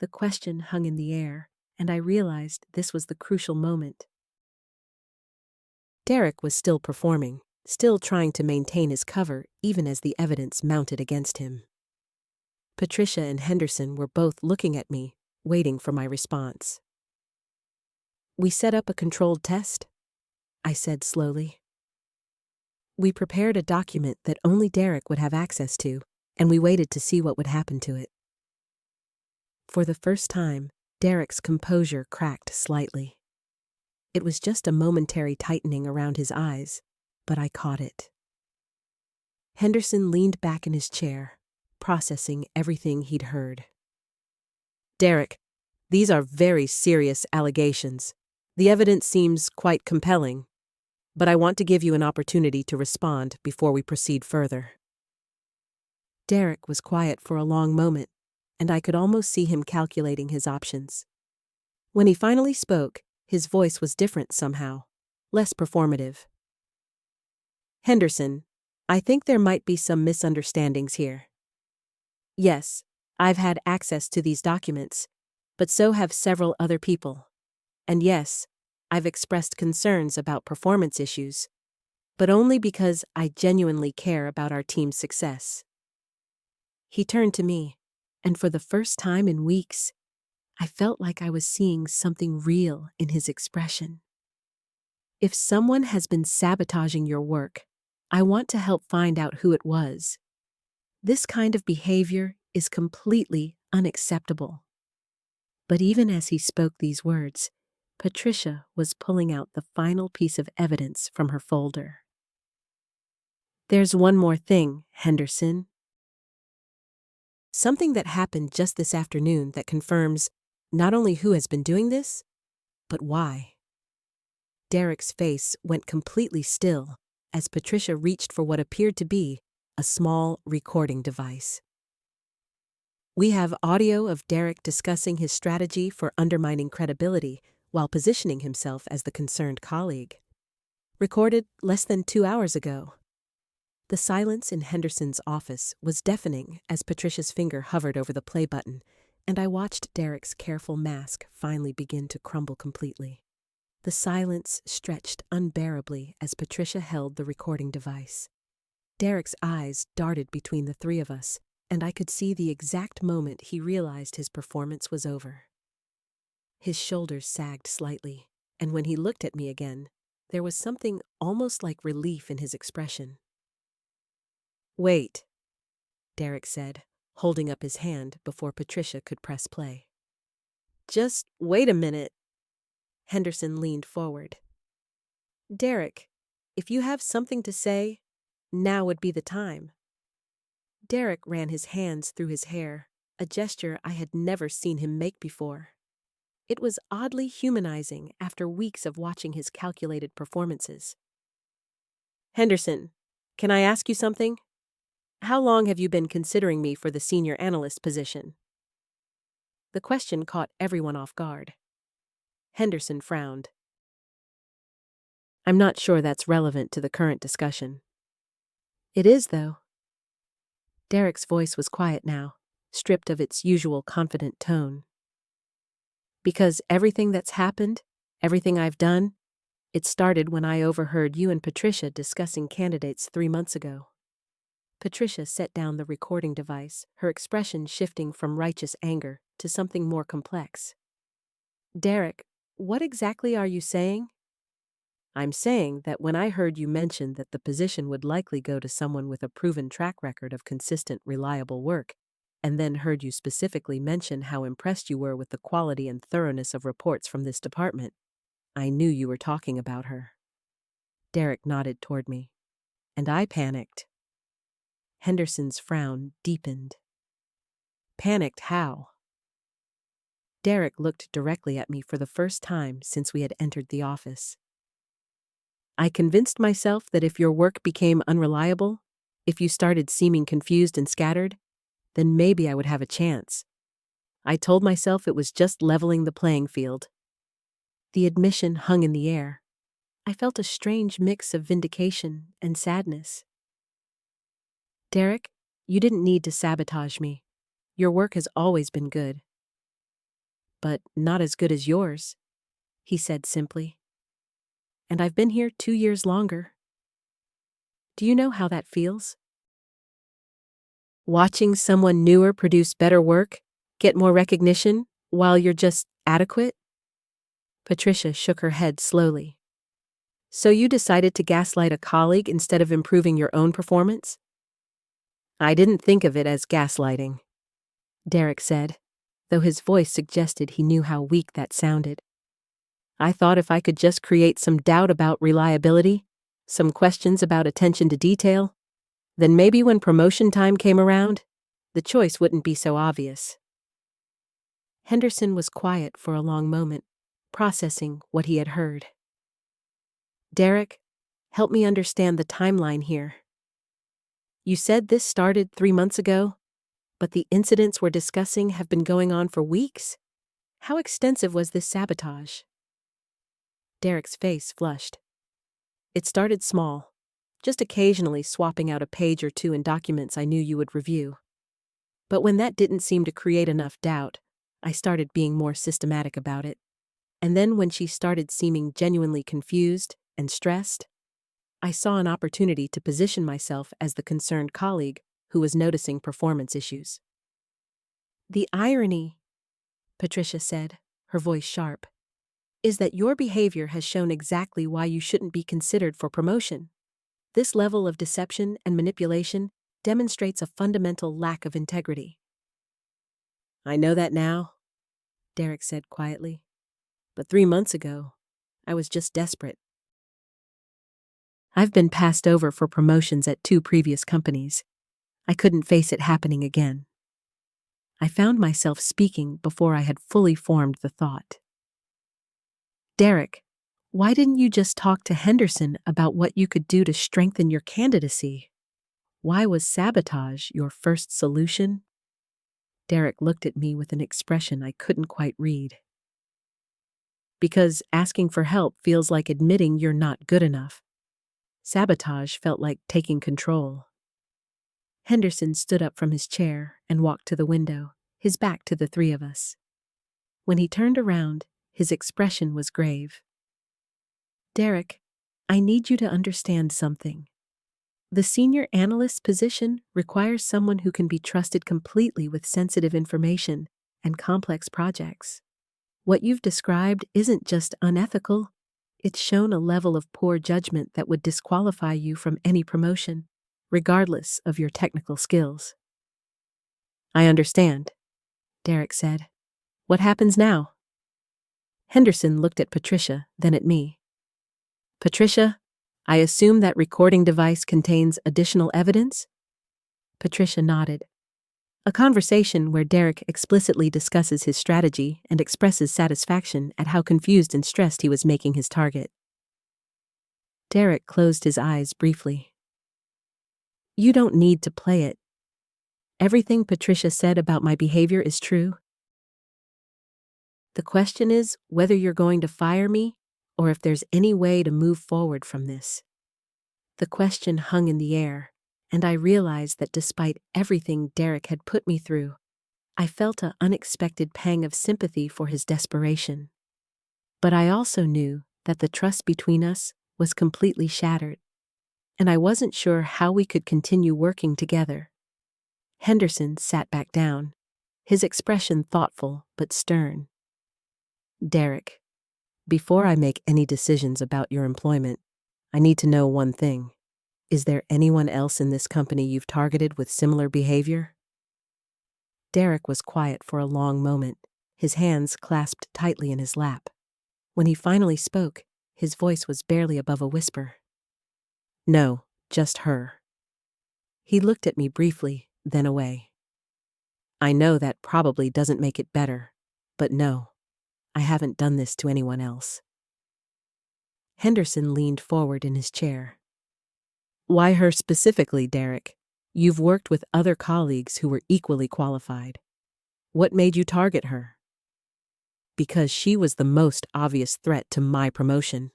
The question hung in the air, and I realized this was the crucial moment. Derek was still performing, still trying to maintain his cover even as the evidence mounted against him. Patricia and Henderson were both looking at me, waiting for my response. "We set up a controlled test," I said slowly. "We prepared a document that only Derek would have access to, and we waited to see what would happen to it." For the first time, Derek's composure cracked slightly. It was just a momentary tightening around his eyes, but I caught it. Henderson leaned back in his chair, processing everything he'd heard. "Derek, these are very serious allegations. The evidence seems quite compelling, but I want to give you an opportunity to respond before we proceed further." Derek was quiet for a long moment, and I could almost see him calculating his options. When he finally spoke, his voice was different somehow, less performative. "Henderson, I think there might be some misunderstandings here. Yes, I've had access to these documents, but so have several other people. And yes, I've expressed concerns about performance issues, but only because I genuinely care about our team's success." He turned to me, and for the first time in weeks, I felt like I was seeing something real in his expression. "If someone has been sabotaging your work, I want to help find out who it was. This kind of behavior is completely unacceptable." But even as he spoke these words, Patricia was pulling out the final piece of evidence from her folder. "There's one more thing, Henderson. Something that happened just this afternoon that confirms not only who has been doing this, but why." Derek's face went completely still as Patricia reached for what appeared to be a small recording device. "We have audio of Derek discussing his strategy for undermining credibility while positioning himself as the concerned colleague. Recorded less than 2 hours ago." The silence in Henderson's office was deafening as Patricia's finger hovered over the play button, and I watched Derek's careful mask finally begin to crumble completely. The silence stretched unbearably as Patricia held the recording device. Derek's eyes darted between the three of us, and I could see the exact moment he realized his performance was over. His shoulders sagged slightly, and when he looked at me again, there was something almost like relief in his expression. "Wait," Derek said, holding up his hand before Patricia could press play. "Just wait a minute." Henderson leaned forward. "Derek, if you have something to say, now would be the time." Derek ran his hands through his hair, a gesture I had never seen him make before. It was oddly humanizing after weeks of watching his calculated performances. "Henderson, can I ask you something? How long have you been considering me for the senior analyst position?" The question caught everyone off guard. Henderson frowned. "I'm not sure that's relevant to the current discussion." "It is, though." Derek's voice was quiet now, stripped of its usual confident tone. "Because everything that's happened, everything I've done, it started when I overheard you and Patricia discussing candidates 3 months ago." Patricia set down the recording device, her expression shifting from righteous anger to something more complex. "Derek, what exactly are you saying?" "I'm saying that when I heard you mention that the position would likely go to someone with a proven track record of consistent, reliable work, and then heard you specifically mention how impressed you were with the quality and thoroughness of reports from this department, I knew you were talking about her." Derek nodded toward me, and I panicked. Henderson's frown deepened. "Panicked how?" Derek looked directly at me for the first time since we had entered the office. "I convinced myself that if your work became unreliable, if you started seeming confused and scattered, then maybe I would have a chance. I told myself it was just leveling the playing field." The admission hung in the air. I felt a strange mix of vindication and sadness. Derek, you didn't need to sabotage me. Your work has always been good. But not as good as yours, he said simply. And I've been here 2 years longer. Do you know how that feels? Watching someone newer produce better work, get more recognition, while you're just adequate? Patricia shook her head slowly. So you decided to gaslight a colleague instead of improving your own performance? I didn't think of it as gaslighting, Derek said, though his voice suggested he knew how weak that sounded. I thought if I could just create some doubt about reliability, some questions about attention to detail, then maybe when promotion time came around, the choice wouldn't be so obvious. Henderson was quiet for a long moment, processing what he had heard. Derek, help me understand the timeline here. You said this started 3 months ago, but the incidents we're discussing have been going on for weeks? How extensive was this sabotage? Derek's face flushed. It started small, just occasionally swapping out a page or two in documents I knew you would review. But when that didn't seem to create enough doubt, I started being more systematic about it. And then when she started seeming genuinely confused and stressed, I saw an opportunity to position myself as the concerned colleague who was noticing performance issues. The irony, Patricia said, her voice sharp, is that your behavior has shown exactly why you shouldn't be considered for promotion. This level of deception and manipulation demonstrates a fundamental lack of integrity. I know that now, Derek said quietly. But 3 months ago, I was just desperate. I've been passed over for promotions at 2 previous companies. I couldn't face it happening again. I found myself speaking before I had fully formed the thought. Derek, why didn't you just talk to Henderson about what you could do to strengthen your candidacy? Why was sabotage your first solution? Derek looked at me with an expression I couldn't quite read. Because asking for help feels like admitting you're not good enough. Sabotage felt like taking control. Henderson stood up from his chair and walked to the window, his back to the 3 of us. When he turned around, his expression was grave. Derek, I need you to understand something. The senior analyst position requires someone who can be trusted completely with sensitive information and complex projects. What you've described isn't just unethical, it's shown a level of poor judgment that would disqualify you from any promotion, regardless of your technical skills. I understand, Derek said. What happens now? Henderson looked at Patricia, then at me. Patricia, I assume that recording device contains additional evidence? Patricia nodded. A conversation where Derek explicitly discusses his strategy and expresses satisfaction at how confused and stressed he was making his target. Derek closed his eyes briefly. You don't need to play it. Everything Patricia said about my behavior is true. The question is whether you're going to fire me or if there's any way to move forward from this. The question hung in the air, and I realized that despite everything Derek had put me through, I felt an unexpected pang of sympathy for his desperation. But I also knew that the trust between us was completely shattered, and I wasn't sure how we could continue working together. Henderson sat back down, his expression thoughtful but stern. Derek, before I make any decisions about your employment, I need to know one thing. Is there anyone else in this company you've targeted with similar behavior? Derek was quiet for a long moment, his hands clasped tightly in his lap. When he finally spoke, his voice was barely above a whisper. No, just her. He looked at me briefly, then away. I know that probably doesn't make it better, but no, I haven't done this to anyone else. Henderson leaned forward in his chair. Why her specifically, Derek? You've worked with other colleagues who were equally qualified. What made you target her? Because she was the most obvious threat to my promotion,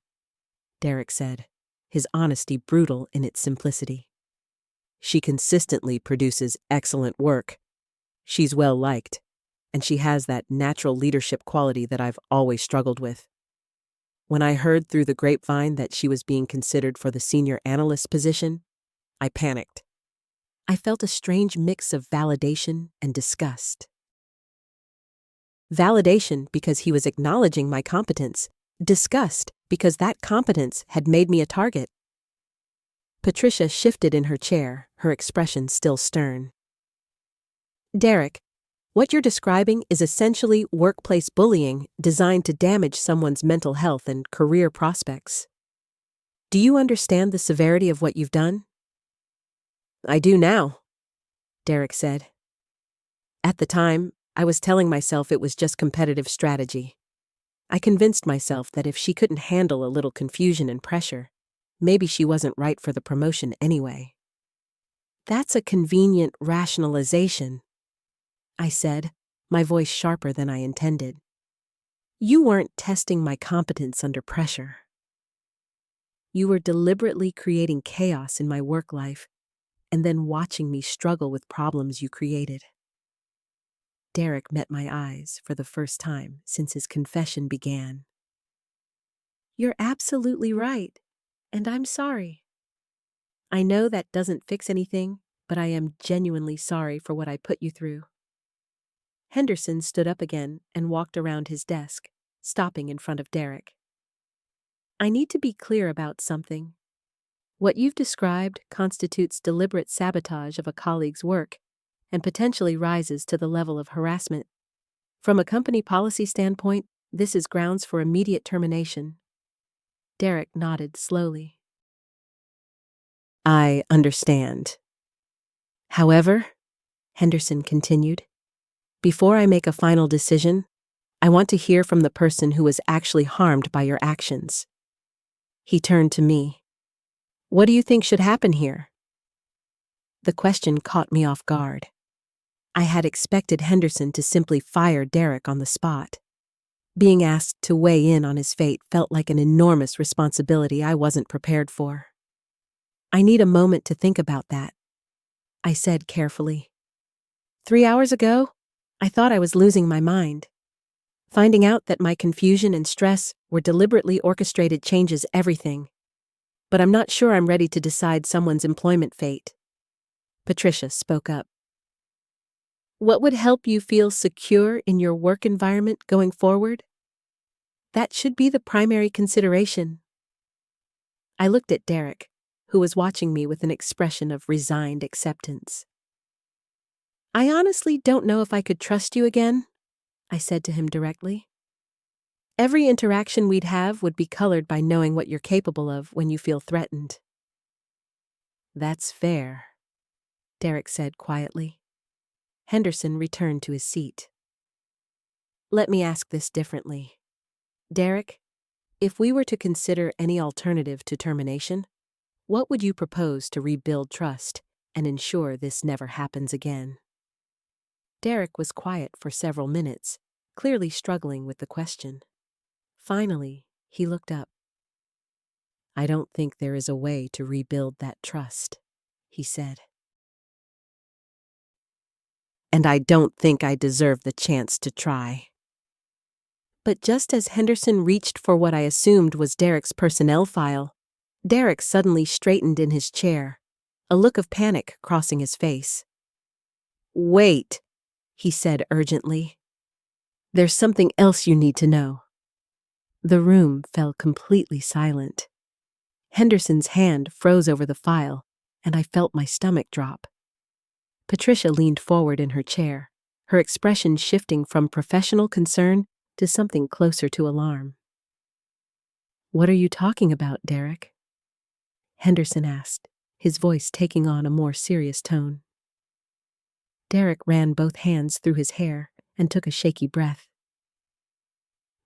Derek said, his honesty brutal in its simplicity. She consistently produces excellent work. She's well liked, and she has that natural leadership quality that I've always struggled with. When I heard through the grapevine that she was being considered for the senior analyst position, I panicked. I felt a strange mix of validation and disgust. Validation because he was acknowledging my competence, disgust because that competence had made me a target. Patricia shifted in her chair, her expression still stern. Derek, what you're describing is essentially workplace bullying designed to damage someone's mental health and career prospects. Do you understand the severity of what you've done? I do now, Derek said. At the time, I was telling myself it was just competitive strategy. I convinced myself that if she couldn't handle a little confusion and pressure, maybe she wasn't right for the promotion anyway. That's a convenient rationalization, I said, my voice sharper than I intended. You weren't testing my competence under pressure. You were deliberately creating chaos in my work life and then watching me struggle with problems you created. Derek met my eyes for the first time since his confession began. You're absolutely right, and I'm sorry. I know that doesn't fix anything, but I am genuinely sorry for what I put you through. Henderson stood up again and walked around his desk, stopping in front of Derek. I need to be clear about something. What you've described constitutes deliberate sabotage of a colleague's work and potentially rises to the level of harassment. From a company policy standpoint, this is grounds for immediate termination. Derek nodded slowly. I understand. However, Henderson continued, before I make a final decision, I want to hear from the person who was actually harmed by your actions. He turned to me. What do you think should happen here? The question caught me off guard. I had expected Henderson to simply fire Derek on the spot. Being asked to weigh in on his fate felt like an enormous responsibility I wasn't prepared for. I need a moment to think about that, I said carefully. 3 hours ago, I thought I was losing my mind. Finding out that my confusion and stress were deliberately orchestrated changes everything. But I'm not sure I'm ready to decide someone's employment fate. Patricia spoke up. What would help you feel secure in your work environment going forward? That should be the primary consideration. I looked at Derek, who was watching me with an expression of resigned acceptance. I honestly don't know if I could trust you again, I said to him directly. Every interaction we'd have would be colored by knowing what you're capable of when you feel threatened. That's fair, Derek said quietly. Henderson returned to his seat. Let me ask this differently. Derek, if we were to consider any alternative to termination, what would you propose to rebuild trust and ensure this never happens again? Derek was quiet for several minutes, clearly struggling with the question. Finally, he looked up. I don't think there is a way to rebuild that trust, he said. And I don't think I deserve the chance to try. But just as Henderson reached for what I assumed was Derek's personnel file, Derek suddenly straightened in his chair, a look of panic crossing his face. Wait, he said urgently. There's something else you need to know. The room fell completely silent. Henderson's hand froze over the file, and I felt my stomach drop. Patricia leaned forward in her chair, her expression shifting from professional concern to something closer to alarm. What are you talking about, Derek? Henderson asked, his voice taking on a more serious tone. Derek ran both hands through his hair and took a shaky breath.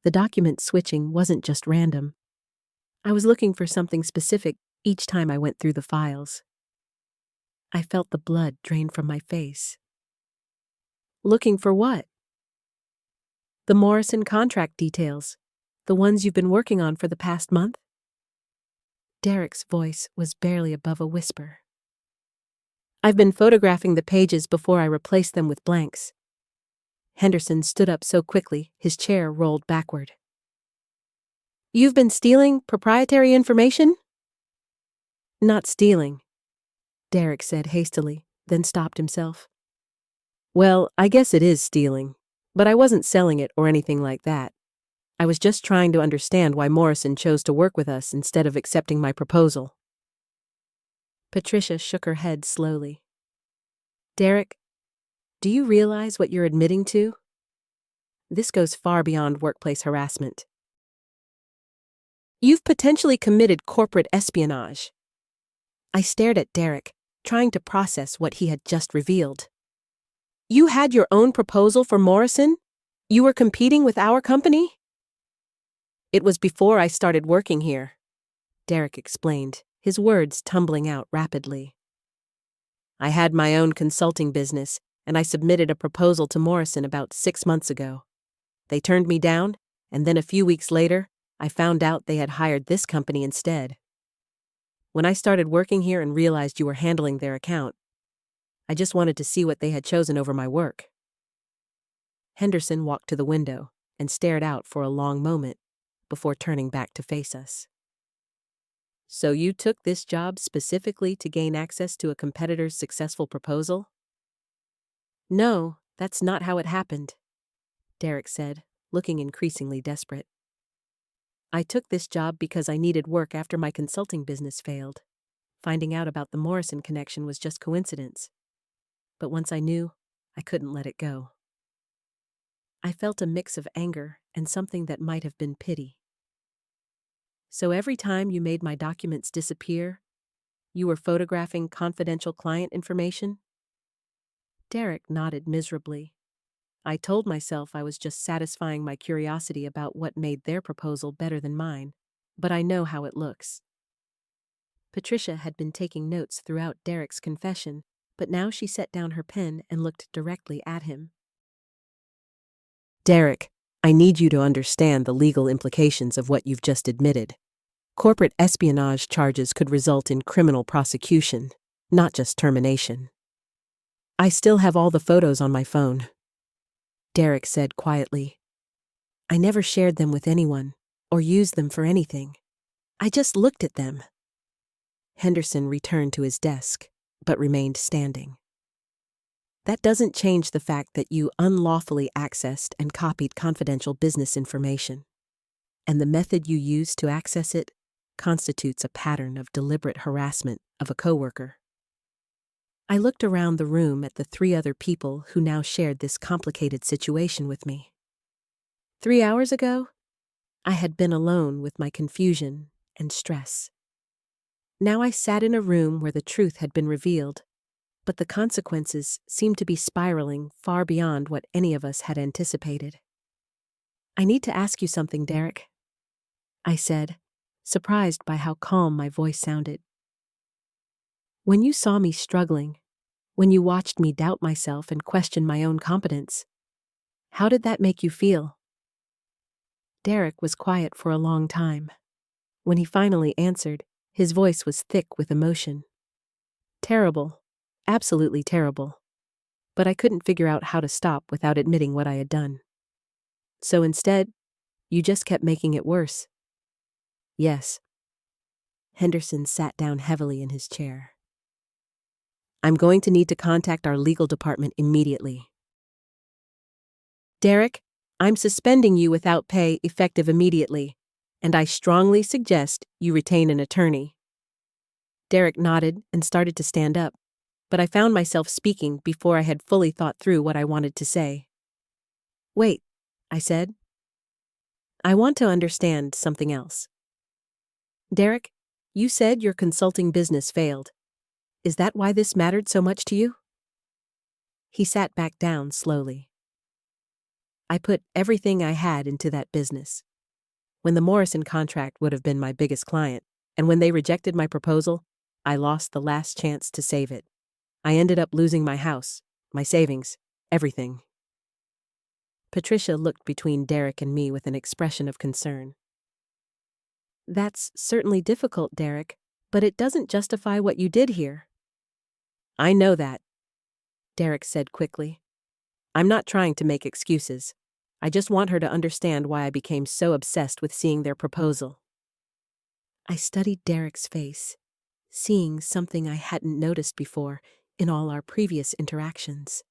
The document switching wasn't just random. I was looking for something specific each time I went through the files. I felt the blood drain from my face. Looking for what? The Morrison contract details. The ones you've been working on for the past month? Derek's voice was barely above a whisper. I've been photographing the pages before I replaced them with blanks. Henderson stood up so quickly, his chair rolled backward. You've been stealing proprietary information? Not stealing, Derek said hastily, then stopped himself. Well, I guess it is stealing, but I wasn't selling it or anything like that. I was just trying to understand why Morrison chose to work with us instead of accepting my proposal. Patricia shook her head slowly. Derek, do you realize what you're admitting to? This goes far beyond workplace harassment. You've potentially committed corporate espionage. I stared at Derek, trying to process what he had just revealed. You had your own proposal for Morrison? You were competing with our company? It was before I started working here, Derek explained, his words tumbling out rapidly. I had my own consulting business, and I submitted a proposal to Morrison about 6 months ago. They turned me down, and then a few weeks later, I found out they had hired this company instead. When I started working here and realized you were handling their account, I just wanted to see what they had chosen over my work. Henderson walked to the window and stared out for a long moment before turning back to face us. So you took this job specifically to gain access to a competitor's successful proposal? No, that's not how it happened, Derek said, looking increasingly desperate. I took this job because I needed work after my consulting business failed. Finding out about the Morrison connection was just coincidence. But once I knew, I couldn't let it go. I felt a mix of anger and something that might have been pity. So every time you made my documents disappear, you were photographing confidential client information? Derek nodded miserably. I told myself I was just satisfying my curiosity about what made their proposal better than mine, but I know how it looks. Patricia had been taking notes throughout Derek's confession, but now she set down her pen and looked directly at him. Derek, I need you to understand the legal implications of what you've just admitted. Corporate espionage charges could result in criminal prosecution, not just termination. I still have all the photos on my phone, Derek said quietly. I never shared them with anyone or used them for anything. I just looked at them. Henderson returned to his desk, but remained standing. That doesn't change the fact that you unlawfully accessed and copied confidential business information. And the method you used to access it constitutes a pattern of deliberate harassment of a coworker. I looked around the room at the 3 other people who now shared this complicated situation with me. 3 hours ago, I had been alone with my confusion and stress. Now I sat in a room where the truth had been revealed, but the consequences seemed to be spiraling far beyond what any of us had anticipated. I need to ask you something, Derek, I said, surprised by how calm my voice sounded. When you saw me struggling, when you watched me doubt myself and question my own competence, how did that make you feel? Derek was quiet for a long time. When he finally answered, his voice was thick with emotion. Terrible, absolutely terrible. But I couldn't figure out how to stop without admitting what I had done. So instead, you just kept making it worse. Yes. Henderson sat down heavily in his chair. I'm going to need to contact our legal department immediately. Derek, I'm suspending you without pay effective immediately, and I strongly suggest you retain an attorney. Derek nodded and started to stand up, but I found myself speaking before I had fully thought through what I wanted to say. Wait, I said. I want to understand something else. Derek, you said your consulting business failed. Is that why this mattered so much to you? He sat back down slowly. I put everything I had into that business. When the Morrison contract would have been my biggest client, and when they rejected my proposal, I lost the last chance to save it. I ended up losing my house, my savings, everything. Patricia looked between Derek and me with an expression of concern. That's certainly difficult, Derek, but it doesn't justify what you did here. I know that, Derek said quickly. I'm not trying to make excuses. I just want her to understand why I became so obsessed with seeing their proposal. I studied Derek's face, seeing something I hadn't noticed before in all our previous interactions.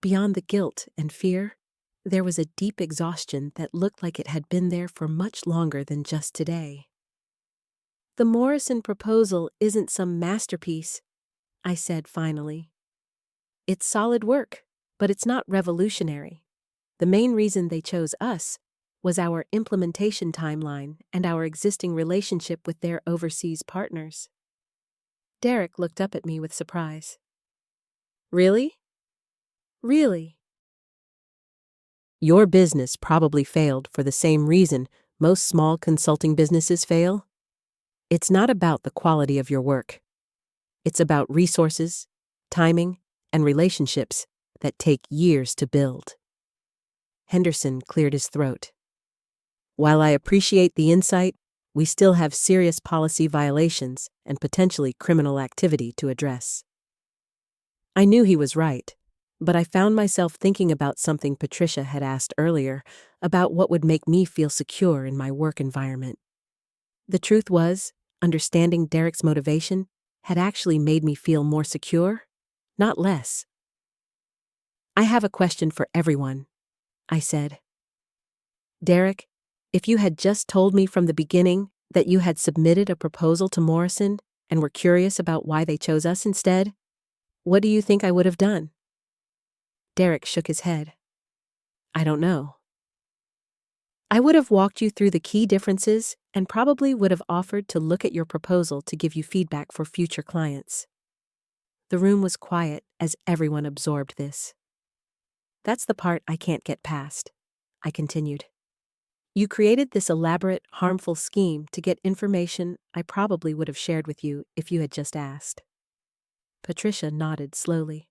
Beyond the guilt and fear, there was a deep exhaustion that looked like it had been there for much longer than just today. The Morrison proposal isn't some masterpiece, I said finally. It's solid work, but it's not revolutionary. The main reason they chose us was our implementation timeline and our existing relationship with their overseas partners. Derek looked up at me with surprise. Really? Really? Your business probably failed for the same reason most small consulting businesses fail. It's not about the quality of your work. It's about resources, timing, and relationships that take years to build. Henderson cleared his throat. While I appreciate the insight, we still have serious policy violations and potentially criminal activity to address. I knew he was right, but I found myself thinking about something Patricia had asked earlier about what would make me feel secure in my work environment. The truth was, understanding Derek's motivation had actually made me feel more secure, not less. I have a question for everyone, I said. Derek, if you had just told me from the beginning that you had submitted a proposal to Morrison and were curious about why they chose us instead, what do you think I would have done? Derek shook his head. I don't know. I would have walked you through the key differences and probably would have offered to look at your proposal to give you feedback for future clients. The room was quiet as everyone absorbed this. That's the part I can't get past, I continued. You created this elaborate, harmful scheme to get information I probably would have shared with you if you had just asked. Patricia nodded slowly.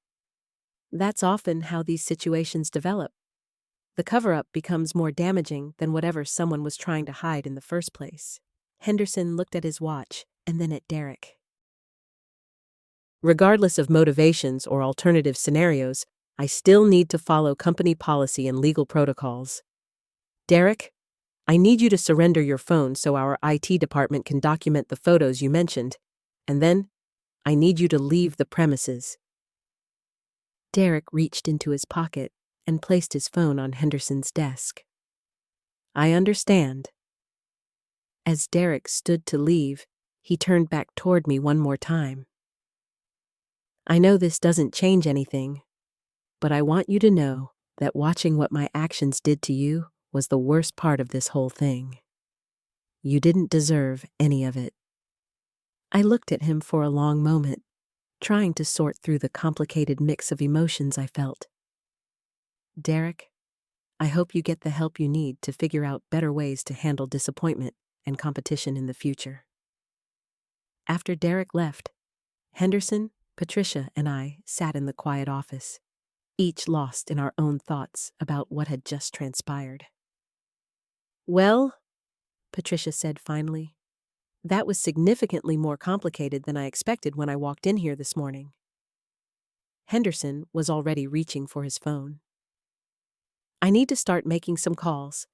That's often how these situations develop. The cover-up becomes more damaging than whatever someone was trying to hide in the first place. Henderson looked at his watch and then at Derek. Regardless of motivations or alternative scenarios, I still need to follow company policy and legal protocols. Derek, I need you to surrender your phone so our IT department can document the photos you mentioned, and then I need you to leave the premises. Derek reached into his pocket and placed his phone on Henderson's desk. I understand. As Derek stood to leave, he turned back toward me one more time. I know this doesn't change anything, but I want you to know that watching what my actions did to you was the worst part of this whole thing. You didn't deserve any of it. I looked at him for a long moment, trying to sort through the complicated mix of emotions I felt. Derek, I hope you get the help you need to figure out better ways to handle disappointment and competition in the future. After Derek left, Henderson, Patricia, and I sat in the quiet office, each lost in our own thoughts about what had just transpired. Well, Patricia said finally, that was significantly more complicated than I expected when I walked in here this morning. Henderson was already reaching for his phone. I need to start making some calls.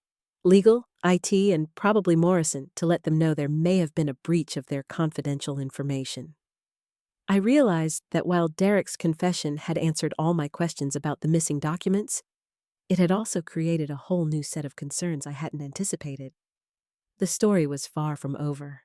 Legal, IT, and probably Morrison to let them know there may have been a breach of their confidential information. I realized that while Derek's confession had answered all my questions about the missing documents, it had also created a whole new set of concerns I hadn't anticipated. The story was far from over.